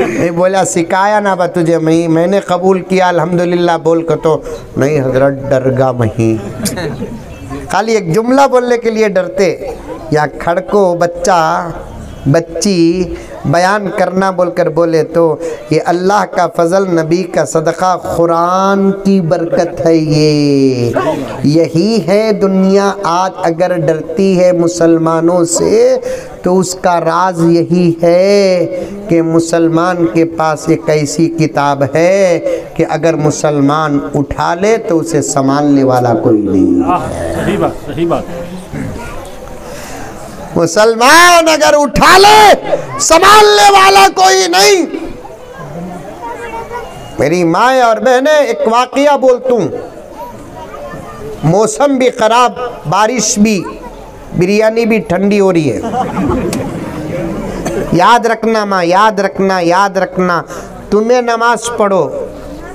नहीं बोला सिखाया ना बा तुझे, मैंने कबूल किया अल्हम्दुलिल्लाह बोल कर। तो नहीं हजरत डरगा मही, खाली एक जुमला बोलने के लिए डरते। या खड़को बच्चा बच्ची बयान करना बोलकर बोले तो ये अल्लाह का फजल, नबी का सदका, कुरान की बरकत है। ये यही है दुनिया आज अगर डरती है मुसलमानों से तो उसका राज यही है कि मुसलमान के पास एक ऐसी किताब है कि अगर मुसलमान उठा ले तो उसे संभालने वाला कोई नहीं। सही बात, सही बात। मुसलमान अगर उठा ले संभालने वाला कोई नहीं। मेरी माँ और बहनें, एक वाकया बोलतूं। मौसम भी खराब, बारिश भी, बिरयानी भी ठंडी हो रही है। याद रखना माँ, याद रखना, याद रखना, तुम्हें नमाज पढ़ो,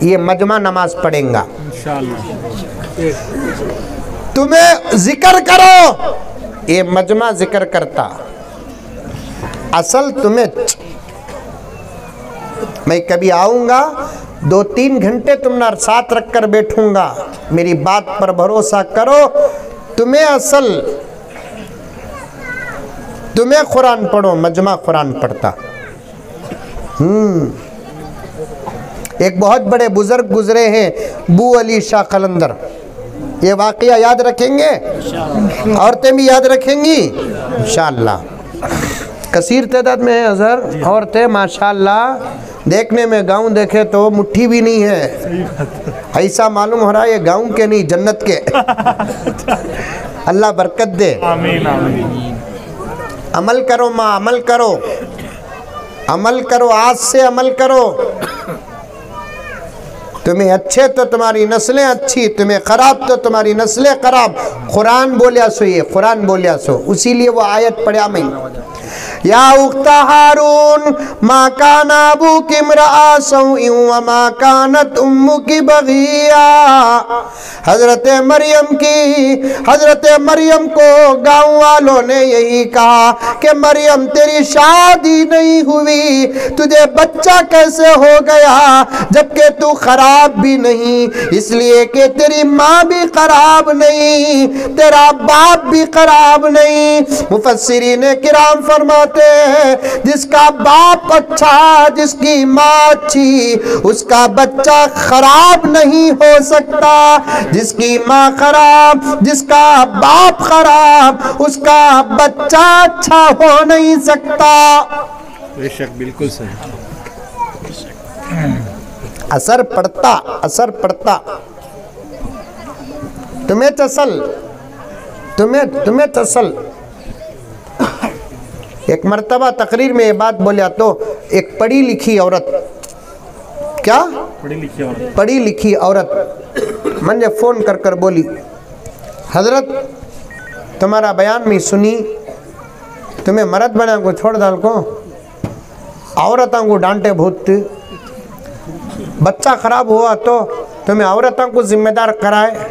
ये मजमा नमाज पढ़ेगा। इंशाअल्लाह। तुम्हें जिक्र करो, ये मजमा जिक्र करता। असल तुम्हें मैं कभी आऊंगा 2-3 घंटे तुम्हारे साथ रखकर बैठूंगा, मेरी बात पर भरोसा करो। तुम्हें असल, तुम्हें कुरान पढ़ो, मजमा कुरान पढ़ता। एक बहुत बड़े बुजुर्ग गुजरे हैं, बू अली शाह कलंदर। ये वाकया याद रखेंगे, औरतें भी याद रखेंगी इंशाअल्लाह। कसीर तादाद में है अजहर औरतें माशाअल्लाह। देखने में गांव देखे तो मुट्ठी भी नहीं है, ऐसा मालूम हो रहा है ये गांव के नहीं जन्नत के। अल्लाह बरकत दे। आमीन आमीन। अमल करो माँ, अमल करो, अमल करो, आज से अमल करो। तुम्हें अच्छे तो तुम्हारी नस्लें अच्छी, तुम्हें खराब तो तुम्हारी नस्लें खराब। कुरान बोलिया सो, ये कुरान बोलिया सो, उसीलिए वो आयत पढ़ा मैं। या उख्ता हारून मा काना अबू की इम्रा सौइन व मा कानत उम्मु की बगिया। हजरत मरियम को गांव वालों ने यही कहा कि मरियम तेरी शादी नहीं हुई, तुझे बच्चा कैसे हो गया जबकि तू खराब भी नहीं, इसलिए कि तेरी माँ भी खराब नहीं, तेरा बाप भी खराब नहीं। मुफस्सिरीन किराम फरमाते हैं जिसका बाप अच्छा, जिसकी माँ अच्छी, उसका बच्चा खराब नहीं हो सकता। जिसकी माँ खराब, जिसका बाप खराब, उसका बच्चा अच्छा हो नहीं सकता। बेशक, बिल्कुल सही। असर पड़ता, असर पड़ता। तुम्हें तसल, तुम्हें तसल। एक मर्तबा तकरीर में ये बात बोलिया तो एक पढ़ी लिखी औरत, क्या पढ़ी लिखी औरत मुझे फ़ोन कर कर बोली, हजरत तुम्हारा बयान में सुनी, तुम्हें मर्द बना को छोड़ डाल को, औरतों को डांटे बहुत, बच्चा खराब हुआ तो तुम्हें औरतों को जिम्मेदार कराए।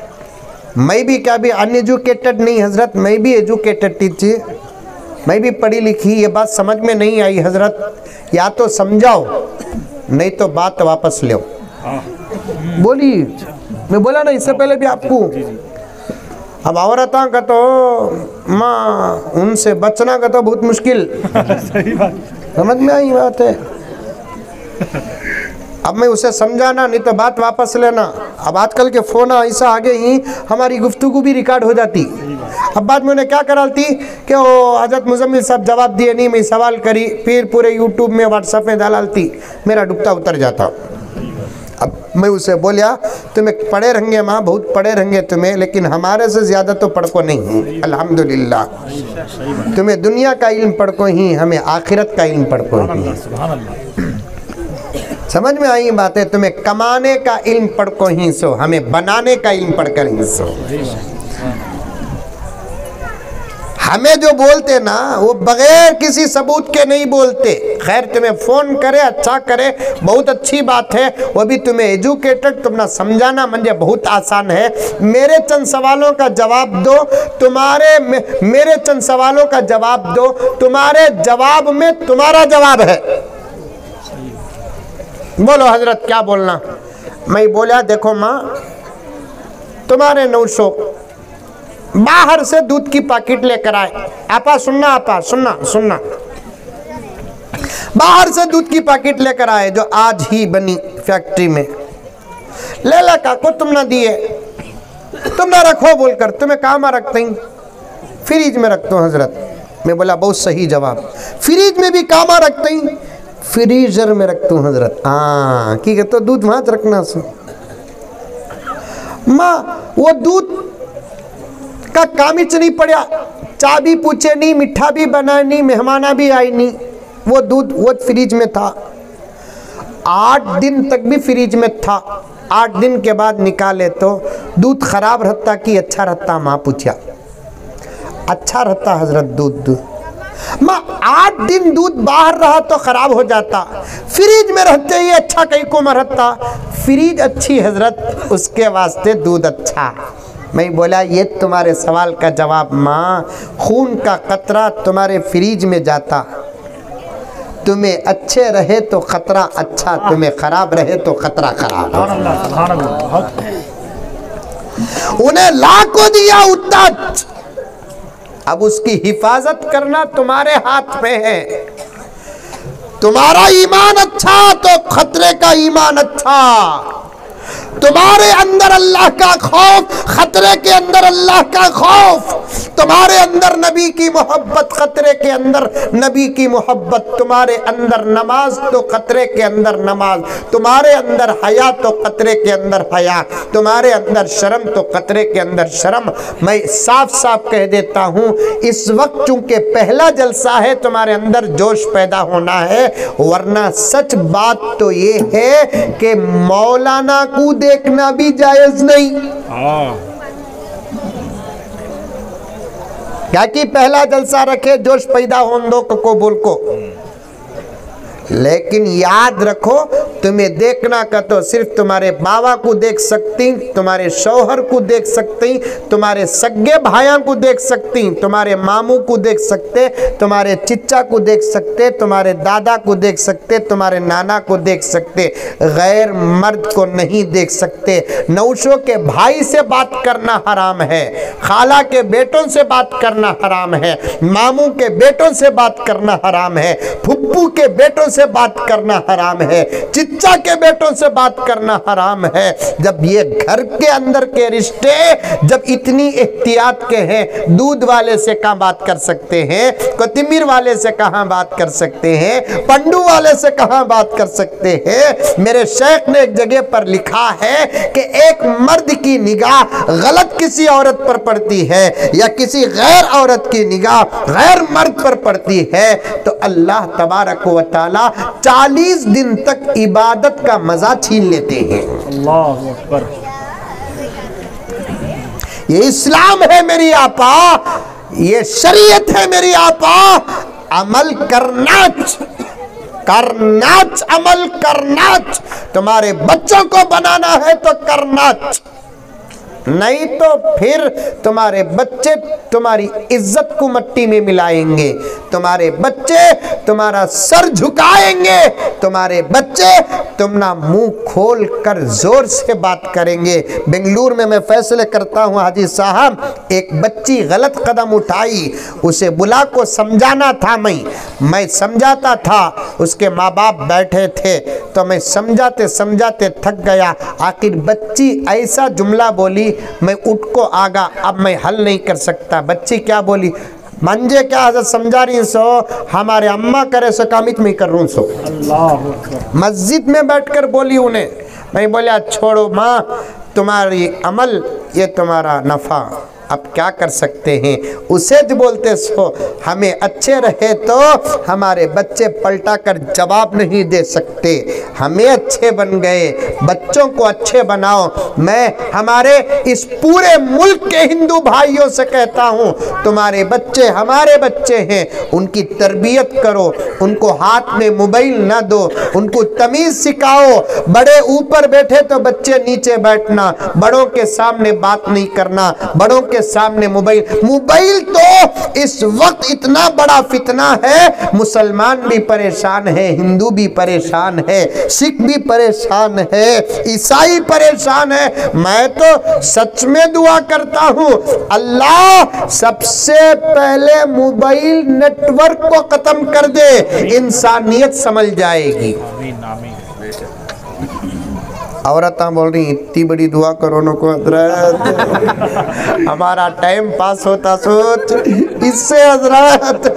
मैं भी क्या भी अनएजुकेटेड नहीं हजरत, मैं भी एजुकेटेड टीचर, मैं भी पढ़ी लिखी। ये बात समझ में नहीं आई हजरत, या तो समझाओ नहीं तो बात वापस लो। बोली, मैं बोला ना इससे पहले भी आपको। अब औरतों का तो माँ उनसे बचना का तो बहुत मुश्किल। सही बात, समझ में आई बात है। अब मैं उसे समझाना नहीं तो बात वापस लेना। अब आजकल के फ़ोन ऐसा आगे ही हमारी गुफ्तगू भी रिकॉर्ड हो जाती। अब बाद में उन्हें क्या कराती कि वो हजरत मुजम्मिल साहब जवाब दिए नहीं, मैं सवाल करी, फिर पूरे यूट्यूब में व्हाट्सएप में डालती, मेरा डुबता उतर जाता। अब मैं उसे बोलिया तुम्हें पढ़े रहेंगे माँ, बहुत पढ़े रहेंगे तुम्हें, लेकिन हमारे से ज़्यादा तो पढ़को नहीं, अल्हम्दुलिल्लाह। तुम्हें दुनिया का इल्म पढ़को ही, हमें आखिरत का इल्म पढ़को ही। समझ में आई बातें? तुम्हें कमाने का इल्म पढ़को ही सो, हमें बनाने का इल्म पढ़कर ही सो। हमें जो बोलते ना वो बगैर किसी सबूत के नहीं बोलते। खैर तुम्हें फ़ोन करे, अच्छा करे, बहुत अच्छी बात है, वो भी तुम्हें एजुकेटेड, तुम ना समझाना मुझे बहुत आसान है। मेरे चंद सवालों का जवाब दो, मेरे चंद सवालों का जवाब दो, तुम्हारे जवाब में तुम्हारा जवाब है। बोलो हजरत क्या बोलना? मैं बोला देखो माँ, तुम्हारे 900 बाहर से दूध की पैकेट लेकर आए। आपा सुनना, आपा सुनना, बाहर से दूध की पैकेट लेकर आए जो आज ही बनी फैक्ट्री में। ले ला काको, तुम ना दिए, तुम ना रखो बोलकर, तुम्हें कहाँ में रखते हैं? फ्रिज में रखते हो हजरत। मैं बोला बहुत सही जवाब, फ्रिज में भी कहाँ रखते हैं? फ्रीजर में रखते हो हजरत। हाँ ठीक है, तो दूध वहां रखना सो माँ, वो दूध का कामिच नहीं पड़ा, चाय भी पूछे नहीं, मिठा भी बना नहीं, मेहमाना भी आई नहीं, वो दूध वो फ्रिज में था। 8 दिन तक भी फ्रिज में था। 8 दिन के बाद निकाले तो दूध खराब रहता कि अच्छा रहता? माँ पूछा। अच्छा रहता हजरत दूध। माँ 8 दिन दूध बाहर रहा तो खराब हो जाता, फ्रिज में रहते ही अच्छा कहीं को रहता। फ्रिज अच्छी हजरत, उसके वास्ते दूध अच्छा। मैं बोला ये तुम्हारे सवाल का जवाब माँ, खून का कतरा तुम्हारे फ्रिज में जाता, तुम्हें अच्छे रहे तो खतरा अच्छा, तुम्हें खराब रहे तो खतरा खराब। उन्हें लाखों दिया उतना, अब उसकी हिफाजत करना तुम्हारे हाथ में है। तुम्हारा ईमान अच्छा तो खतरे का ईमान अच्छा, तुम्हारे अंदर अल्लाह का खौफ, खतरे के अंदर अल्लाह का खौफ, तुम्हारे अंदर नबी की मोहब्बत, खतरे के अंदर नबी की मोहब्बत, तुम्हारे अंदर नमाज तो खतरे के अंदर नमाज, तुम्हारे अंदर हया तो खतरे के अंदर हया, तुम्हारे अंदर शर्म तो खतरे के अंदर शर्म। मैं साफ साफ कह देता हूँ, इस वक्त चूंकि पहला जलसा है, तुम्हारे अंदर जोश पैदा होना है, वरना सच बात तो ये है कि मौलाना को देखना भी जायज नहीं। क्या कि पहला जलसा रखे, जोश पैदा होने दो को बोल को, लेकिन याद रखो तुम्हें देखना का तो सिर्फ तुम्हारे बाबा को देख सकती, तुम्हारे शौहर को देख सकती, तुम्हारे सगे भाइयों को देख सकती, तुम्हारे मामू को देख सकते, तुम्हारे चिच्चा को देख सकते, तुम्हारे दादा को देख सकते, तुम्हारे नाना को देख सकते, गैर मर्द को नहीं देख सकते। नौशों के भाई से बात करना हराम है, खाला के बेटों से बात करना हराम है, मामू के बेटों से बात करना हराम है, फुप्पू के बेटों से बात करना हराम है, चिच्चा के बेटों से बात करना हराम है। जब ये घर के अंदर के रिश्ते जब इतनी एहतियात के हैं, दूध वाले से कहाँ बात कर सकते हैं, कोतिमीर वाले से कहाँ बात कर सकते हैं, पंडू वाले से कहाँ बात कर सकते हैं। मेरे शेख ने एक जगह पर लिखा है कि एक मर्द की निगाह गलत किसी औरत पर पड़ती है या किसी गैर औरत की निगाह गैर मर्द पर पड़ती है तो अल्लाह तबारक व तआला 40 दिन तक इबादत का मजा छीन लेते हैं। अल्लाहु अकबर। ये इस्लाम है मेरी आपा, ये शरीयत है मेरी आपा। अमल करनाच, करनाच, अमल करनाच। तुम्हारे बच्चों को बनाना है तो करनाच, नहीं तो फिर तुम्हारे बच्चे तुम्हारी इज्जत को मिट्टी में मिलाएंगे, तुम्हारे बच्चे तुम्हारा सर झुकाएंगे, तुम्हारे बच्चे तुम ना मुंह खोल कर जोर से बात करेंगे। बेंगलुरु में मैं फैसले करता हूँ हाजी साहब, एक बच्ची गलत कदम उठाई, उसे बुला को समझाना था, मैं समझाता था, उसके माँ बाप बैठे थे तो मैं समझाते समझाते थक गया। आखिर बच्ची ऐसा जुमला बोली, मैं उठ को आगा, अब मैं हल नहीं कर सकता। बच्ची क्या बोली, मंजे क्या हजरत समझा रही सो, हमारे अम्मा करे सो कामित में कर रू सो। मस्जिद में बैठकर बोली उन्हें। मैं बोला छोड़ो माँ, तुम्हारी अमल ये तुम्हारा नफ़ा, अब क्या कर सकते हैं। उसे जो बोलते सो, हमें अच्छे रहे तो हमारे बच्चे पलटा कर जवाब नहीं दे सकते, हमें अच्छे बन गए, बच्चों को अच्छे बनाओ। मैं हमारे इस पूरे मुल्क के हिंदू भाइयों से कहता हूँ, तुम्हारे बच्चे हमारे बच्चे हैं, उनकी तरबियत करो, उनको हाथ में मोबाइल ना दो, उनको तमीज़ सिखाओ। बड़े ऊपर बैठे तो बच्चे नीचे बैठना, बड़ों के सामने बात नहीं करना, बड़ों के के सामने मोबाइल तो इस वक्त इतना बड़ा फितना है, मुसलमान भी परेशान है, हिंदू भी परेशान है, सिख भी परेशान है, ईसाई परेशान है। मैं तो सच में दुआ करता हूं, अल्लाह सबसे पहले मोबाइल नेटवर्क को खत्म कर दे, इंसानियत समझ जाएगी। औरत बोल रही इतनी बड़ी दुआ करो न को हजरत, हमारा टाइम पास होता सोच इससे हजरत।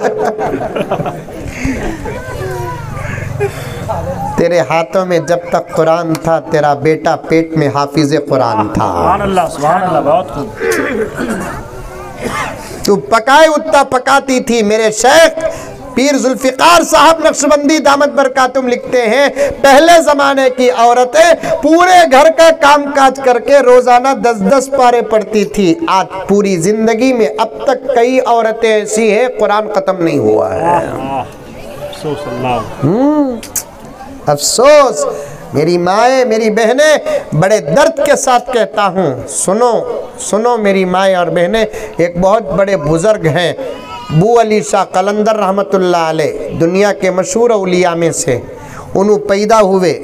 तेरे हाथों में जब तक कुरान था, तेरा बेटा पेट में हाफिज कुरान था। सुभान अल्लाह, बहुत खूब। तू पकाए उतना पकाती थी। मेरे शेख पीर जुल्फिकार साहब नक्शबंदी दामत बरकातुम लिखते हैं, पहले जमाने की औरतें पूरे घर का कामकाज करके रोजाना 10-10 पारे पढ़ती थी। आज पूरी जिंदगी में अब तक कई औरतें ऐसी हैं कुरान खत्म नहीं हुआ है। अफसोस। मेरी माए, मेरी बहनें, बड़े दर्द के साथ कहता हूँ, सुनो सुनो मेरी माए और बहनें। एक बहुत बड़े बुजुर्ग हैं, बू अली शाह कलंदर रहमतुल्लाह अलैह, दुनिया के मशहूर औलिया में से। उन्हों पैदा हुए,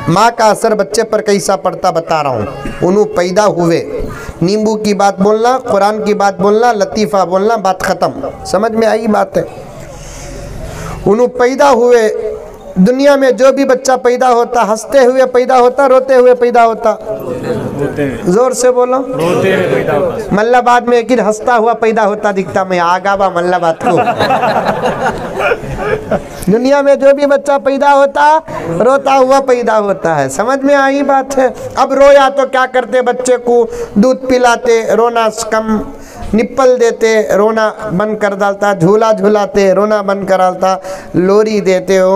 माँ का असर बच्चे पर कैसा पड़ता बता रहा हूँ। उन्हों पैदा हुए, नींबू की बात बोलना, कुरान की बात बोलना, लतीफ़ा बोलना, बात ख़त्म। समझ में आई बात है। उन्हों पैदा हुए, दुनिया में जो भी बच्चा पैदा होता हंसते हुए पैदा होता, रोते हुए पैदा होता? जोर से बोलो। रोते हुए पैदा होता। मल्लाबाद में एक ही हंसता हुआ पैदा होता दिखता, मैं आगाबा मल्लाबाद को। दुनिया में जो भी बच्चा पैदा होता रोता हुआ पैदा होता है। समझ में आई बात है। अब रोया तो क्या करते, बच्चे को दूध पिलाते, रोना कम, निप्पल देते, रोना बंद कर डालता, झूला झूलाते, रोना बंद कर डालता, लोरी देते, ओ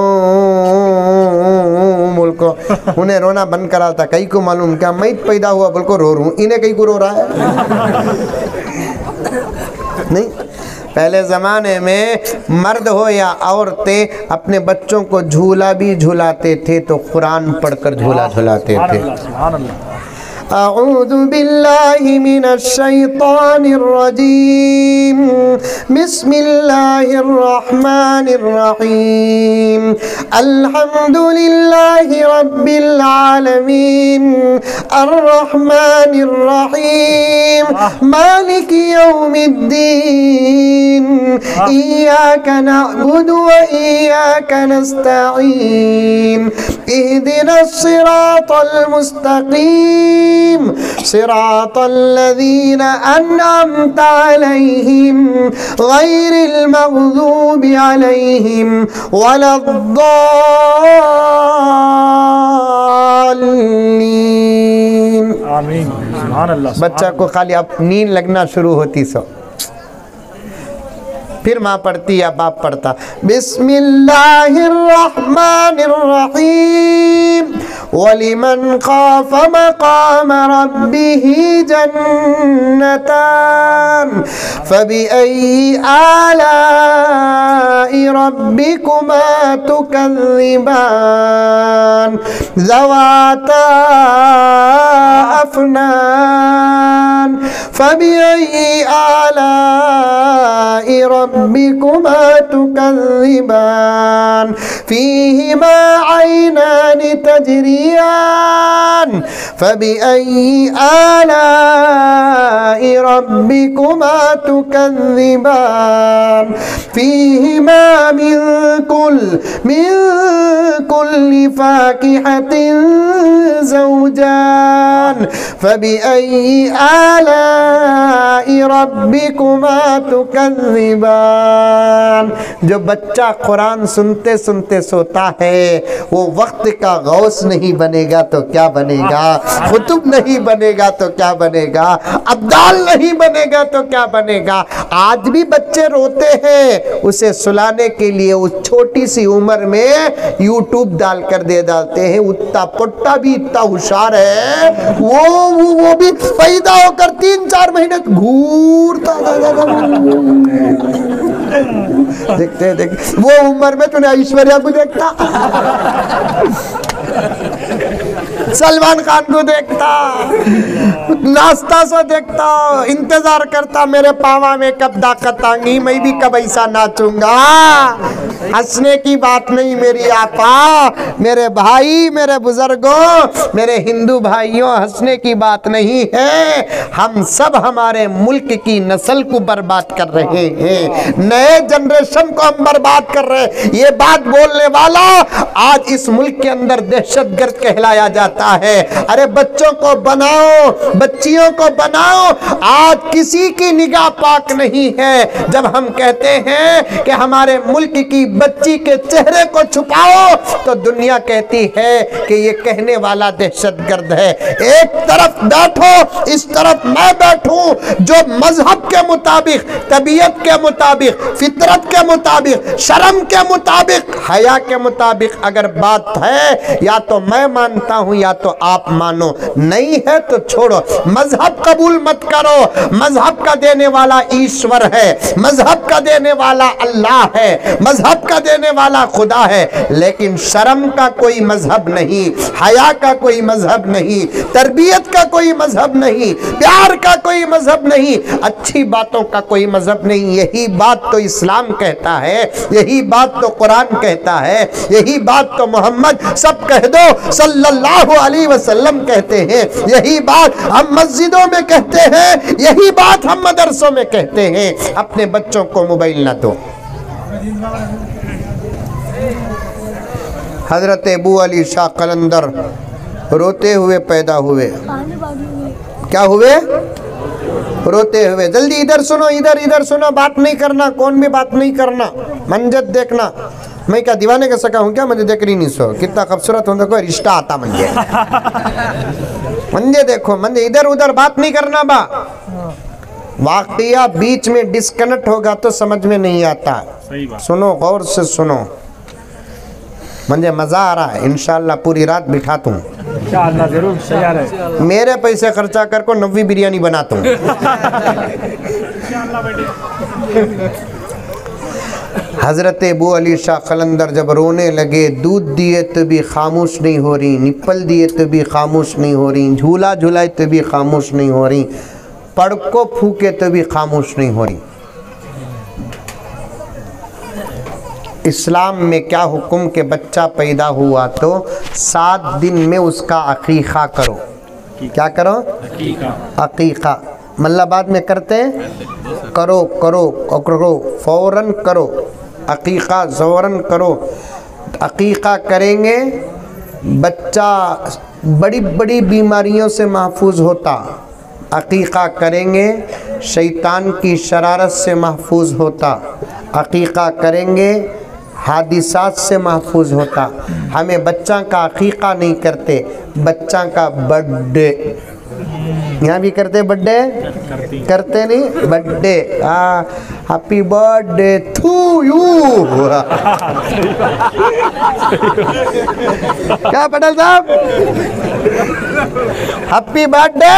मुल्को उन्हें रोना बंद कर डालता। कई को मालूम क्या, मैं पैदा हुआ बोल को रो रूँ, इन्हें कई को रो रहा है। नहीं, पहले ज़माने में मर्द हो या औरतें अपने बच्चों को झूला भी झूलाते थे तो कुरान पढ़कर झूला झूलाते थे। अऊज़ु बिल्लाहि मिनश शैतानिर रजीम, बिस्मिल्लाहिर रहमानिर रहीम, अल्हम्दुलिल्लाहि रब्बिल आलमीन, अर्रहमानिर रहीम, मालिकि यौमिद्दीन, इय्याका नअबुदु व इय्याका नस्तईन, इहदिनस सिरातल मुस्तकीम, सिरातल्लज़ीना अन्अमता अलैहिम गैरिल मग़ज़ूबि अलैहिम वलद्दाल्लीन। आमीन। सुभान अल्लाह। बच्चा को खाली अब नींद लगना शुरू होती सो फिर माँ पढ़ती या बाप पढ़ता, बिस्मिल्लाहिर्रहमानिर्रहीम, वलिमन खाफ मकाम रब्बिही जन्नतान, फबिअय्यि आलाइ रब्बिकुमा तुकज़्ज़िबान, ज़वाता अफ़नान, फबिअय्यि आलाइ रब्बिकुमा तुकज़्ज़िबान, फ़ीहिमा ऐनान तजरियान, फबिअय्यि आलाइ रब्बिकुमा तुकज़्ज़िबान, फ़ीहिमा मिन कुल्लि फ़ाकिहतिन ज़ौजान, फबिअय्यि आलाइ रब्बिकुमा तुकज़्ज़िबान। जो बच्चा कुरान सुनते सुनते सोता है वो वक्त का गौस नहीं बनेगा तो क्या बनेगा, खुतुब नहीं बनेगा तो क्या बनेगा, अब्दाल नहीं बनेगा तो क्या बनेगा। आज भी बच्चे रोते हैं, उसे सुलाने के लिए उस छोटी सी उम्र में यूट्यूब डाल कर दे डालते हैं। उतना पोट्टा भी इतना होशियार है, वो भी पैदा होकर 3-4 महीने घूरता देखते देख वो उम्र में तूने ऐश्वर्या को देखता। सलमान खान को देखता, नाश्ता से देखता, इंतजार करता मेरे पावा में कब दाकत आएंगी, मैं भी कब ऐसा नाचूंगा। हंसने की बात नहीं मेरी आपा, मेरे भाई, मेरे बुजुर्गों, मेरे हिंदू भाइयों, हंसने की बात नहीं है। हम सब हमारे मुल्क की नस्ल को बर्बाद कर रहे हैं, नए जनरेशन को हम बर्बाद कर रहे हैं। ये बात बोलने वाला आज इस मुल्क के अंदर दहशतगर्द कहलाया जाता है। अरे बच्चों को बनाओ, बच्चियों को बनाओ। आज किसी की निगाह पाक नहीं है। जब हम कहते हैं कि हमारे मुल्क की बच्ची के चेहरे को छुपाओ तो दुनिया कहती है कि ये कहने वाला दहशतगर्द है। एक तरफ बैठो, इस तरफ मैं बैठूं, जो मजहब के मुताबिक, तबीयत के मुताबिक, फितरत के मुताबिक, शर्म के मुताबिक, हया के मुताबिक अगर बात है, या तो मैं मानता हूं या तो आप मानो, नहीं है तो छोड़ो। मजहब कबूल मत करो, मजहब का देने वाला ईश्वर है, मजहब का देने वाला अल्लाह है, मजहब का देने वाला खुदा है, लेकिन शर्म का कोई मजहब नहीं, हया का कोई मजहब नहीं, तरबियत का कोई मजहब नहीं, प्यार का कोई मजहब नहीं, अच्छी बातों का कोई मजहब नहीं। यही बात तो इस्लाम कहता है, यही बात तो कुरान कहता है, यही बात तो मोहम्मद सब कह दो सल्लल्लाहु अलैहि वसल्लम कहते हैं, यही बात हम मस्जिदों में कहते हैं, यही बात हम मदरसों में कहते हैं। अपने बच्चों को मोबाइल ना दो। हजरत अबू अली शाह कलंदर रोते हुए पैदा हुए। क्या हुए? रोते हुए। जल्दी इधर सुनो, इधर इधर सुनो, बात नहीं करना, कौन भी बात नहीं करना, मंजर देखना। मैं क्या दीवाने का सका हूँ क्या? मुझे देख रही नहीं सो, कितना खूबसूरत हूँ, देखो रिश्ता आता मंजे। मंजे देखो, मंजे इधर उधर बात नहीं करना बा। वाकया बीच में डिस्कनेक्ट होगा तो समझ में नहीं आता। सही बात। सुनो, गौर से सुनो, मुझे मजा आ रहा है। इंशाल्लाह पूरी रात बिठाता हूँ, इंशाअल्लाह जरूर तैयार है। मेरे पैसे खर्चा कर को 90 बिरयानी बनाता हूँ। हजरत अबू अली शाह कलंदर जब रोने लगे, दूध दिए तो भी खामोश नहीं हो रही, निप्पल दिए तो भी खामोश नहीं हो रही, झूला झुलाए तो भी खामोश नहीं हो रही, पड़को फूके तो भी खामोश नहीं हो रही। इस्लाम में क्या हुक्म के बच्चा पैदा हुआ तो 7 दिन में उसका अकीक़ा करो। क्या करो? अकीक़ा। मल्लाबाद में करते हैं, करो करो करो, फ़ौरन करो, अकीक़ा ज़ौरन करो। अकीक़ा करेंगे, बच्चा बड़ी बड़ी बीमारियों से महफूज होता। अकीक़ा करेंगे, शैतान की शरारत से महफूज होता। अकीक़ा करेंगे, हादिसात से महफूज होता। हमें बच्चा का अकीक़ा नहीं करते, बच्चा का बर्थडे यहाँ भी करते, बर्थडे करते नहीं, birthday happy birthday to you. क्या पटेल साहब? Happy birthday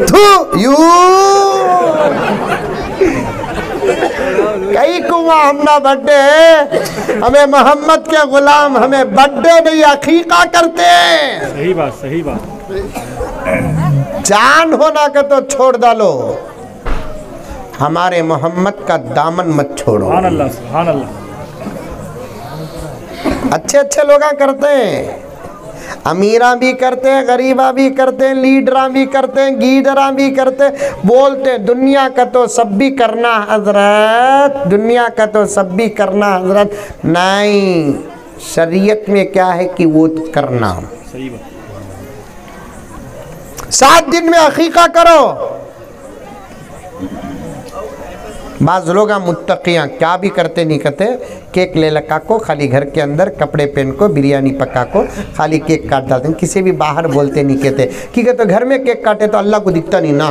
to you. कई कुआ हमना बर्थडे है, हमें मोहम्मद के गुलाम, हमें बर्थडे नहीं अकीक़ा करते। सही बात, सही बात। जान होना का तो छोड़ डालो, हमारे मोहम्मद का दामन मत छोड़ो। सुभान अल्लाह, सुभान अल्लाह। अच्छे अच्छे लोग करते हैं, अमीरा भी करते हैं, गरीबा भी करते हैं, लीडरा भी करते हैं, गीदरा भी करते हैं, बोलते हैं दुनिया का तो सब भी करना हजरत, दुनिया का तो सब भी करना हजरत। नहीं, शरीयत में क्या है कि वो करना। सही बात। 7 दिन में अकीक़ा करो। बाज़ लोग मुत्तक़ियाँ क्या भी करते नहीं करते, केक ले लगा को, खाली घर के अंदर कपड़े पहन को, बिरयानी पका को, खाली केक काट डालते हैं। किसी भी बाहर बोलते नहीं कहते कि कहते घर में केक काटे तो अल्लाह को दिखता नहीं ना।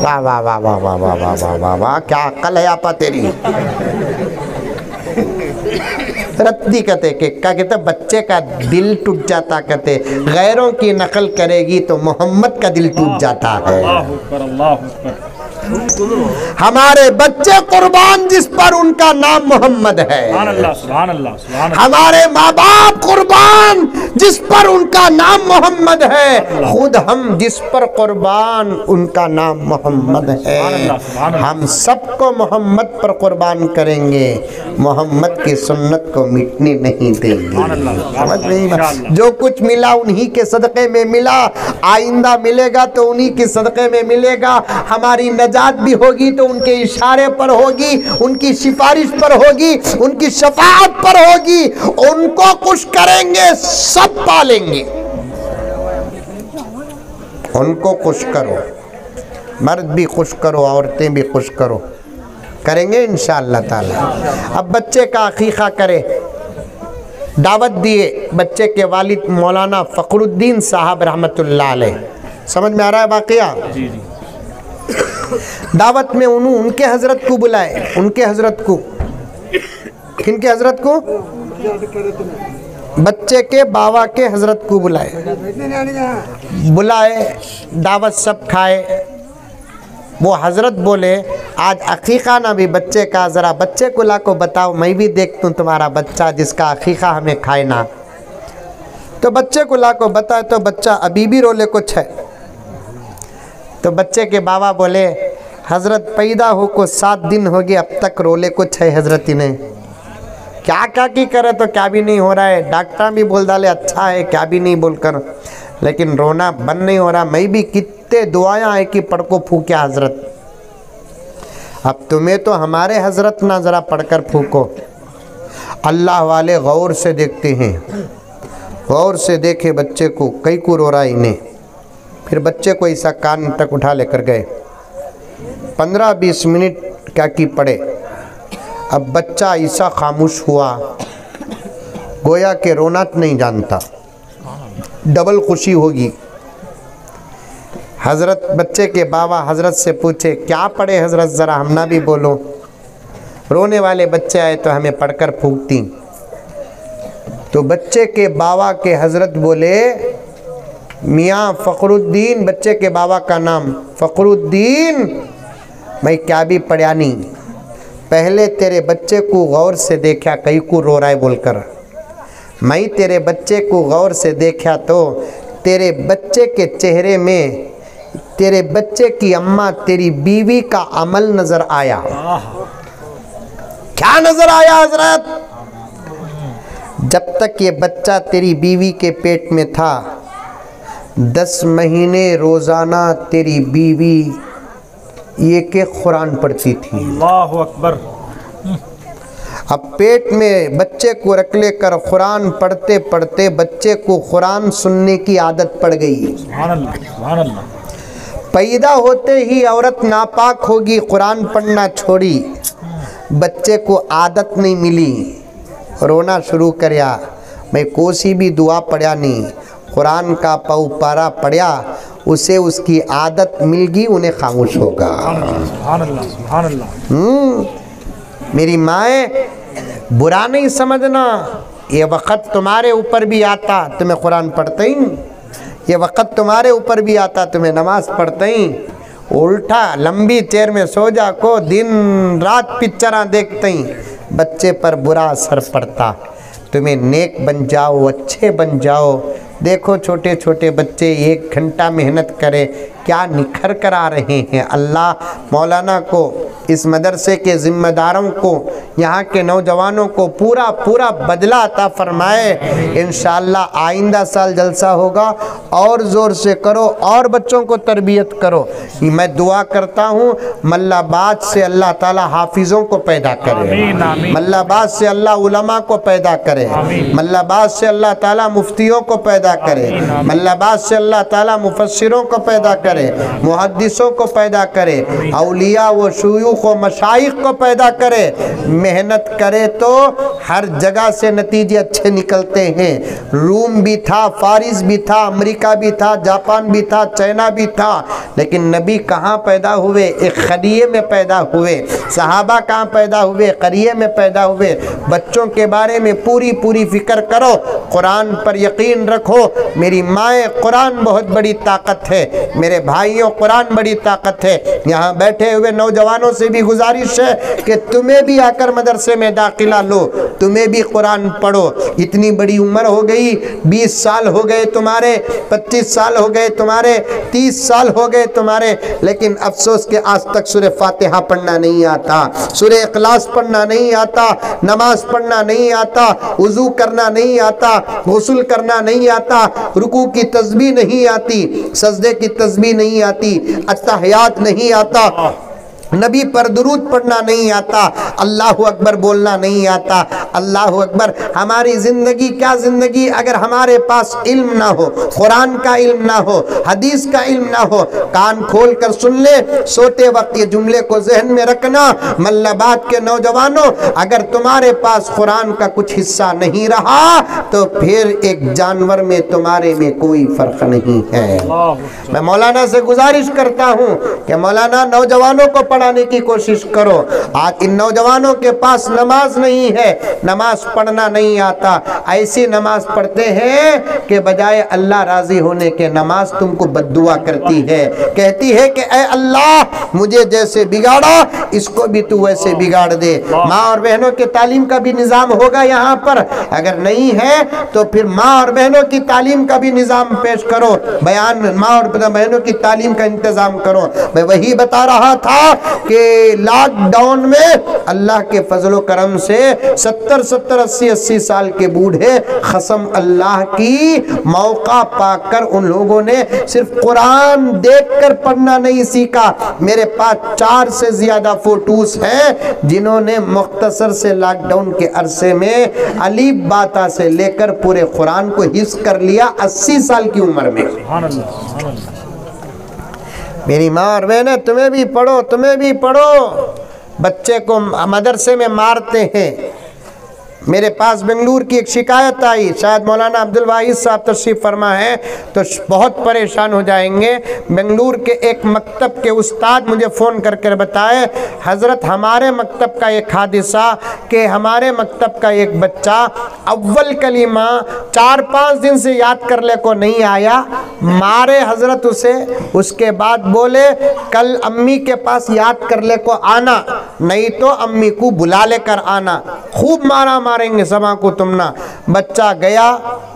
वाह वाह वाह वाह वाह वाह वाह वाह वाह वाह, क्या अक्ल है आपा तेरी। रद्दी कहते केक का, कहते बच्चे का दिल टूट जाता, कहते गैरों की नकल करेगी तो मोहम्मद का दिल टूट जाता है। अल्लाह अकबर, अल्लाह अकबर। हमारे बच्चे कुर्बान जिस पर उनका नाम मोहम्मद है। सुभान अल्लाह, सुभान अल्लाह, सुभान अल्लाह। हमारे माँ बाप कुर्बान जिस पर उनका नाम मोहम्मद है। खुद हम जिस पर कुर्बान उनका नाम मोहम्मद है। हम सबको मोहम्मद पर कुर्बान करेंगे, मोहम्मद की सुन्नत को मिटने नहीं देंगे। समझ नहीं? जो कुछ मिला उन्हीं के सदक़े में मिला, आइंदा मिलेगा तो उन्हीं के सदक़े में मिलेगा। हमारी नजात भी होगी तो उनके इशारे पर होगी, उनकी सिफारिश पर होगी, उनकी शफाअत पर होगी। उनको खुश करेंगे, सब पालेंगे। उनको खुश करो, मर्द भी खुश करो, औरतें भी खुश करो, करेंगे इंशाअल्लाह ताला। अब बच्चे का अकीक़ा करे, दावत दिए बच्चे के वालिद मौलाना फ़खरुद्दीन साहब रहमतुल्लाह अलैह। समझ में आ रहा है वाक़या? जी जी। दावत में उनके हजरत को बुलाए, उनके हजरत को, किनके हजरत को? बच्चे के बाबा के हजरत को बुलाए, दावत सब खाए। वो हजरत बोले आज अकीक़ा ना भी बच्चे का, ज़रा बच्चे को ला को बताओ, मैं भी देखता हूँ तुम्हारा बच्चा जिसका अकीक़ा हमें खाए ना। तो बच्चे को ला को बताए तो बच्चा अभी भी रोले कुछ है। तो बच्चे के बाबा बोले हजरत पैदा हो को 7 दिन हो गए, अब तक रोले कुछ है हजरत ने। क्या क्या की करे तो क्या भी नहीं हो रहा है, डॉक्टर भी बोल डाले अच्छा है, क्या भी नहीं बोलकर, लेकिन रोना बंद नहीं हो रहा। मैं भी कितने दुआएं है कि पढ़ को फूके हजरत। अब तुम्हें तो हमारे हजरत ना ज़रा पढ़कर फूको। अल्लाह वाले गौर से देखते हैं, गौर से देखे बच्चे को, कई को रो रहा इन्हें। फिर बच्चे को ऐसा कान तक उठा लेकर गए, 15-20 मिनट क्या की पढ़े। अब बच्चा ऐसा खामोश हुआ, गोया के रोना नहीं जानता, डबल खुशी होगी। हज़रत बच्चे के बाबा हज़रत से पूछे क्या पढ़े हज़रत, ज़रा हमना भी बोलो। रोने वाले बच्चे आए तो हमें पढ़कर फूकती। तो बच्चे के बाबा के हज़रत बोले मियाँ फ़खरुद्दीन, बच्चे के बाबा का नाम फ़खरुद्दीन, मैं क्या भी पढ़ा नहीं, पहले तेरे बच्चे को गौर से देखा, कई को रो रहा है बोलकर। मैं तेरे बच्चे को गौर से देखा तो तेरे बच्चे के चेहरे में तेरे बच्चे की अम्मा तेरी बीवी का अमल नज़र आया। क्या नज़र आया हज़रत? जब तक ये बच्चा तेरी बीवी के पेट में था 10 महीने रोज़ाना तेरी बीवी ये के कुरान पढ़ती थी। अल्लाहु अकबर। अब पेट में बच्चे को रख लेकर कुरान पढ़ते पढ़ते बच्चे को कुरान सुनने की आदत पड़ गई। सुभान अल्लाह, सुभान अल्लाह। पैदा होते ही औरत नापाक होगी, कुरान पढ़ना छोड़ी, बच्चे को आदत नहीं मिली, रोना शुरू करया। मैं कोसी भी दुआ पढ़ा नहीं, कुरान का पारा पढ़ा, उसे उसकी आदत मिल गई, उन्हें खामोश होगा। सुभान अल्लाह, सुभान अल्लाह। मेरी माए बुरा नहीं समझना, ये वक़्त तुम्हारे ऊपर भी आता, तुम्हें कुरान पढ़ते ही, ये वक़्त तुम्हारे ऊपर भी आता, तुम्हें नमाज पढ़ते ही। उल्टा लंबी चेयर में सो जा को दिन रात पिक्चर देखते ही बच्चे पर बुरा असर पड़ता। तुम्हें नेक बन जाओ, अच्छे बन जाओ। देखो छोटे छोटे बच्चे 1 घंटा मेहनत करें, क्या निखर कर आ रहे हैं। अल्लाह मौलाना को, इस मदरसे के ज़िम्मेदारों को, यहाँ के नौजवानों को पूरा पूरा बदला अता फरमाए। इंशाअल्लाह आइंदा साल जलसा होगा, और ज़ोर से करो और बच्चों को तरबियत करो। मैं दुआ करता हूँ मल्लाबाद से अल्लाह ताला हाफिज़ों को पैदा करे, मल्लाबाद से अल्लाह उलमा को पैदा करे, मल्लाबाद से अल्लाह ताला मुफ्तियों को पैदा करे, मल्लाबाद से अल्लाह ताला मुफस्सिरों को पैदा करे, मुहद्दिसों को पैदा करे, औलिया व शुयूख शयूख व मशाइख को पैदा करे। मेहनत करे तो हर जगह से नतीजे अच्छे निकलते हैं। रूम भी था, फारिस भी था, अमेरिका भी था, जापान भी था, चाइना भी था, लेकिन नबी कहाँ पैदा हुए? एक खलिए में पैदा हुए। सहाबा कहाँ पैदा हुए? करिए में पैदा हुए। बच्चों के बारे में पूरी पूरी फिक्र करो, कुरान पर यकीन रखो। मेरी माएँ, कुरान बहुत बड़ी ताकत है। मेरे भाइयों, कुरान बड़ी ताकत है। यहाँ बैठे हुए नौजवानों से भी गुजारिश है कि तुम्हें भी आकर मदरसे में दाखिला लो, तुम्हें भी कुरान पढ़ो। इतनी बड़ी उम्र हो गई, 20 साल हो गए तुम्हारे, 25 साल हो गए तुम्हारे, 30 साल हो गए तुम्हारे, लेकिन अफसोस के आज तक सूरह फातिहा पढ़ना नहीं आता, सूरह इखलास पढ़ना नहीं आता, नमाज पढ़ना नहीं आता, वुजू करना नहीं आता, गुस्ल करना नहीं आता, रुकू की तस्बीह नहीं आती, सजदे की तस्बीह नहीं आती, अत्तहियात नहीं आता, नबी पर दुरूद पढ़ना नहीं आता, अल्लाहु अकबर बोलना नहीं आता। अल्लाहु अकबर। हमारी ज़िंदगी क्या ज़िंदगी अगर हमारे पास इल्म ना हो, कुरान का इल्म ना हो, हदीस का इल्म ना हो। कान खोल कर सुन ले, सोते वक्त ये जुमले को जहन में रखना, मल्लाबाद के नौजवानों, अगर तुम्हारे पास कुरान का कुछ हिस्सा नहीं रहा तो फिर एक जानवर में तुम्हारे में कोई फ़र्क नहीं है। मैं मौलाना से गुजारिश करता हूँ कि मौलाना नौजवानों को पढ़ाने की कोशिश करो। आज इन नौजवानों के पास नमाज नहीं है, नमाज पढ़ना नहीं आता, ऐसी नमाज पढ़ते हैं कि बजाय अल्लाह राजी होने के नमाज तुमको बद्दुआ करती है, कहती है कि ऐ अल्लाह मुझे जैसे बिगाड़ा इसको भी तू वैसे बिगाड़ दे। माँ और बहनों के तालीम का भी निज़ाम होगा यहाँ पर, अगर नहीं है तो फिर माँ और बहनों की तालीम का भी निज़ाम पेश करो, बयान माँ और बहनों की तालीम का इंतज़ाम करो। मैं वही बता रहा था कि लॉकडाउन में अल्लाह के फजलो करम से 70-70, 80-80 साल के बूढ़े कसम अल्लाह की मौका पाकर उन लोगों ने सिर्फ कुरान देखकर पढ़ना नहीं सीखा। मेरे पास 4 से ज्यादा फोटोस हैं जिन्होंने मुख्तसर से लॉकडाउन के अरसे में अलीफ बाता से लेकर पूरे कुरान को हिफ्ज़ कर लिया 80 साल की उम्र में। मेरी माँ और बहनें, तुम्हें भी पढ़ो, तुम्हें भी पढ़ो। बच्चे को मदरसे में मारते हैं। मेरे पास बेंगलुरु की एक शिकायत आई, शायद मौलाना अब्दुल वाहिद साहब तशरीफ़ फरमा है तो बहुत परेशान हो जाएंगे। बेंगलुरु के एक मकतब के उस्ताद मुझे फ़ोन करके बताए, हज़रत हमारे मकतब का एक हादिसा कि हमारे मकतब का एक बच्चा अव्वल कलीमा 4-5 दिन से याद करने को नहीं आया, मारे हज़रत उसे। उसके बाद बोले कल अम्मी के पास याद करने को आना, नहीं तो अम्मी को बुला लेकर आना, खूब मारा मारेंगे समा को तुम ना। बच्चा गया,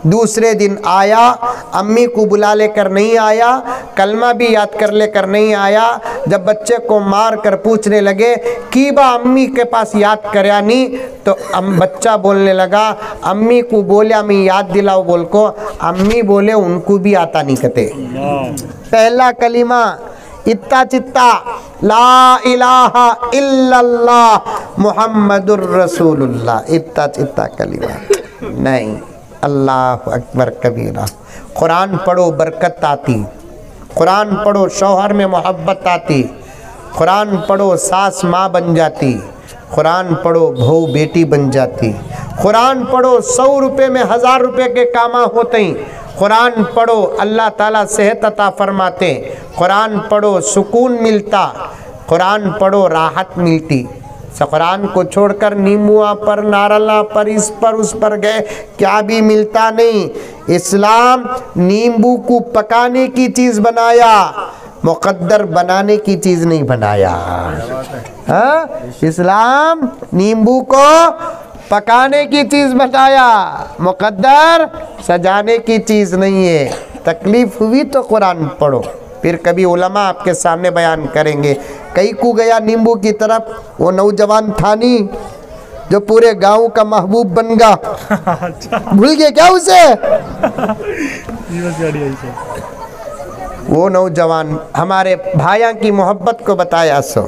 दूसरे दिन आया, अम्मी को बुला लेकर नहीं आया, कलमा भी याद कर लेकर नहीं आया। जब बच्चे को मार कर पूछने लगे कि बा अम्मी के पास याद करया नहीं, तो बच्चा बोलने लगा अम्मी को बोलिया मैं याद दिलाओ बोल को, अम्मी बोले उनको भी आता नहीं कहते। पहला कलीमा इत्ता चित्ता ला इलाहा इल्लल्लाह मुहम्मदुर रसूलुल्लाह, इत्ता चित्ता कलीमा नहीं। अल्लाह अकबर कबीरा। कुरान पढ़ो बरकत आती, कुरान पढ़ो शौहर में मोहब्बत आती, कुरान पढ़ो सास माँ बन जाती, कुरान पढ़ो बहू बेटी बन जाती, कुरान पढ़ो 100 रुपये में 1000 रुपये के कामा होते हैं, कुरान पढ़ो अल्लाह ताला सेहत अता फरमाते, कुरान पढ़ो सुकून मिलता, कुरान पढ़ो राहत मिलती। कुरान को छोड़कर नींबुआ पर, नारला पर, इस पर उस पर गए, क्या भी मिलता नहीं। इस्लाम नींबू को पकाने की चीज़ बनाया, मुकद्दर बनाने की चीज़ नहीं बनाया। हाँ, इस्लाम नींबू को पकाने की चीज़ बताया, मुकद्दर सजाने की चीज़ नहीं है। तकलीफ़ हुई तो कुरान पढ़ो, फिर कभी उलमा आपके सामने बयान करेंगे। कई को गया नींबू की तरफ, वो नौजवान था नहीं जो पूरे गांव का महबूब बन गया, भूल गए क्या उसे? वो नौजवान हमारे भाइयों की मोहब्बत को बताया सो,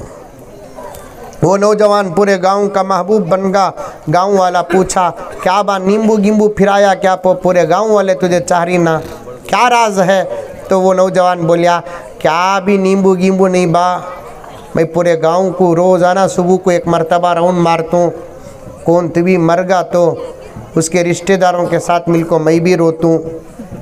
वो नौजवान पूरे गांव का महबूब बन गया। गांव वाला पूछा क्या बा नींबू गिंबू फिराया क्या, पूरे गांव वाले तुझे चाह रही ना, क्या राज है? तो वो नौजवान बोलिया क्या भी नींबू गिंबू नहीं बा, मैं पूरे गांव को रोज़ाना सुबह को एक मरतबा राउंड मारता हूँ। कौन भी मर गया तो उसके रिश्तेदारों के साथ मिलकर मैं भी रोतूँ।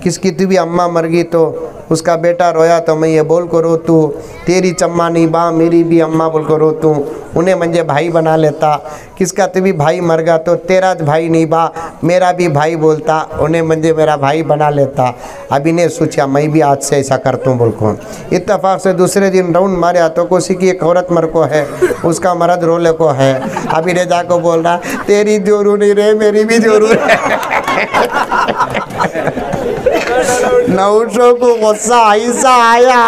किसकी भी अम्मा मर गई तो उसका बेटा रोया तो मैं ये बोल को रोतूँ, तेरी चम्मा नहीं बा मेरी भी अम्मा बोल को रोतूँ। उन्हें मुझे भाई बना लेता। किसका भी भाई मर गया तो तेरा भाई नहीं बा मेरा भी भाई बोलता, उन्हें मुझे मेरा भाई बना लेता। अब इन्हें सोचा मैं भी आज से ऐसा करता हूँ बोल को। इत्तेफाक से दूसरे दिन राउंड मारे तो किसी की एक औरत मर को है, उसका मर्द रोले को है। अब इन्हें जाको बोल रहा तेरी जोरू नहीं रे मेरी भी जोरू है। नौशों को गुस्सा ऐसा आया,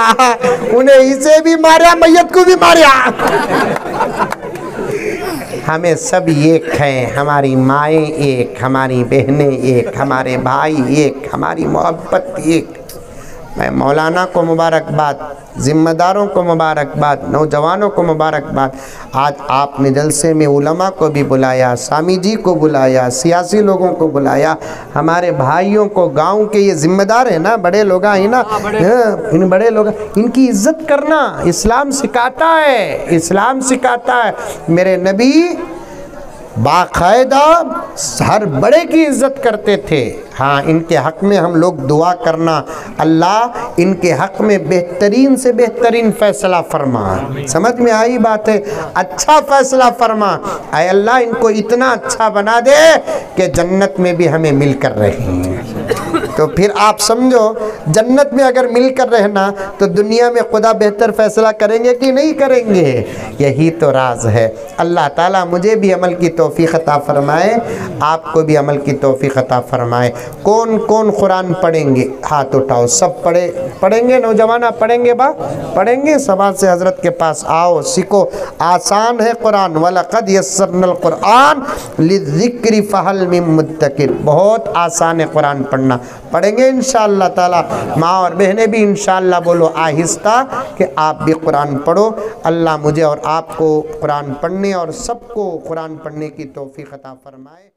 उन्हें इसे भी मारा मैयत को भी मारा। हमें सब एक हैं, हमारी माएँ एक, हमारी बहनें एक, हमारे भाई एक, हमारी मोहब्बत एक। मैं मौलाना को मुबारकबाद, ज़िम्मेदारों को मुबारकबाद, नौजवानों को मुबारकबाद। आज आपने जलसे में उलमा को भी बुलाया, स्वामी जी को बुलाया, सियासी लोगों को बुलाया, हमारे भाइयों को, गांव के ये ज़िम्मेदार है ना, बड़े लोग हैं ना, इन बड़े लोग इनकी इज़्ज़त करना इस्लाम सिखाता है, इस्लाम सिखाता है। मेरे नबी बाकायदा हर बड़े की इज़्ज़त करते थे। हाँ, इनके हक़ में हम लोग दुआ करना, अल्लाह इनके हक़ में बेहतरीन से बेहतरीन फ़ैसला फरमा। समझ में आई बात है? अच्छा फ़ैसला फरमा। ऐ अल्लाह इनको इतना अच्छा बना दे कि जन्नत में भी हमें मिल कर रहे। तो फिर आप समझो जन्नत में अगर मिल कर रहना तो दुनिया में खुदा बेहतर फ़ैसला करेंगे कि नहीं करेंगे? यही तो राज है। अल्लाह ताला मुझे भी अमल की तौफ़ीक़ अता फ़रमाए, आपको भी अमल की तौफ़ीक़ अता फ़रमाए। कौन कौन कुरान पढ़ेंगे? हाथ उठाओ। सब पढ़ेंगे? नौजवाना पढ़ेंगे? पढ़ेंगे? सवाल से हज़रत के पास आओ, सीखो। आसान है कुरान। वलक़द यस्सरनल कुरान लिज़्ज़िक्रि फ़हल मिन मुद्दकिर। बहुत आसान है कुरान पढ़ना। पढ़ेंगे इंशाअल्लाह ताला। माँ और बहनें भी इंशाअल्लाह बोलो आहिस्ता कि आप भी कुरान पढ़ो। अल्लाह मुझे और आपको कुरान पढ़ने और सबको कुरान पढ़ने की तौफ़ीक़ अता फ़रमाए।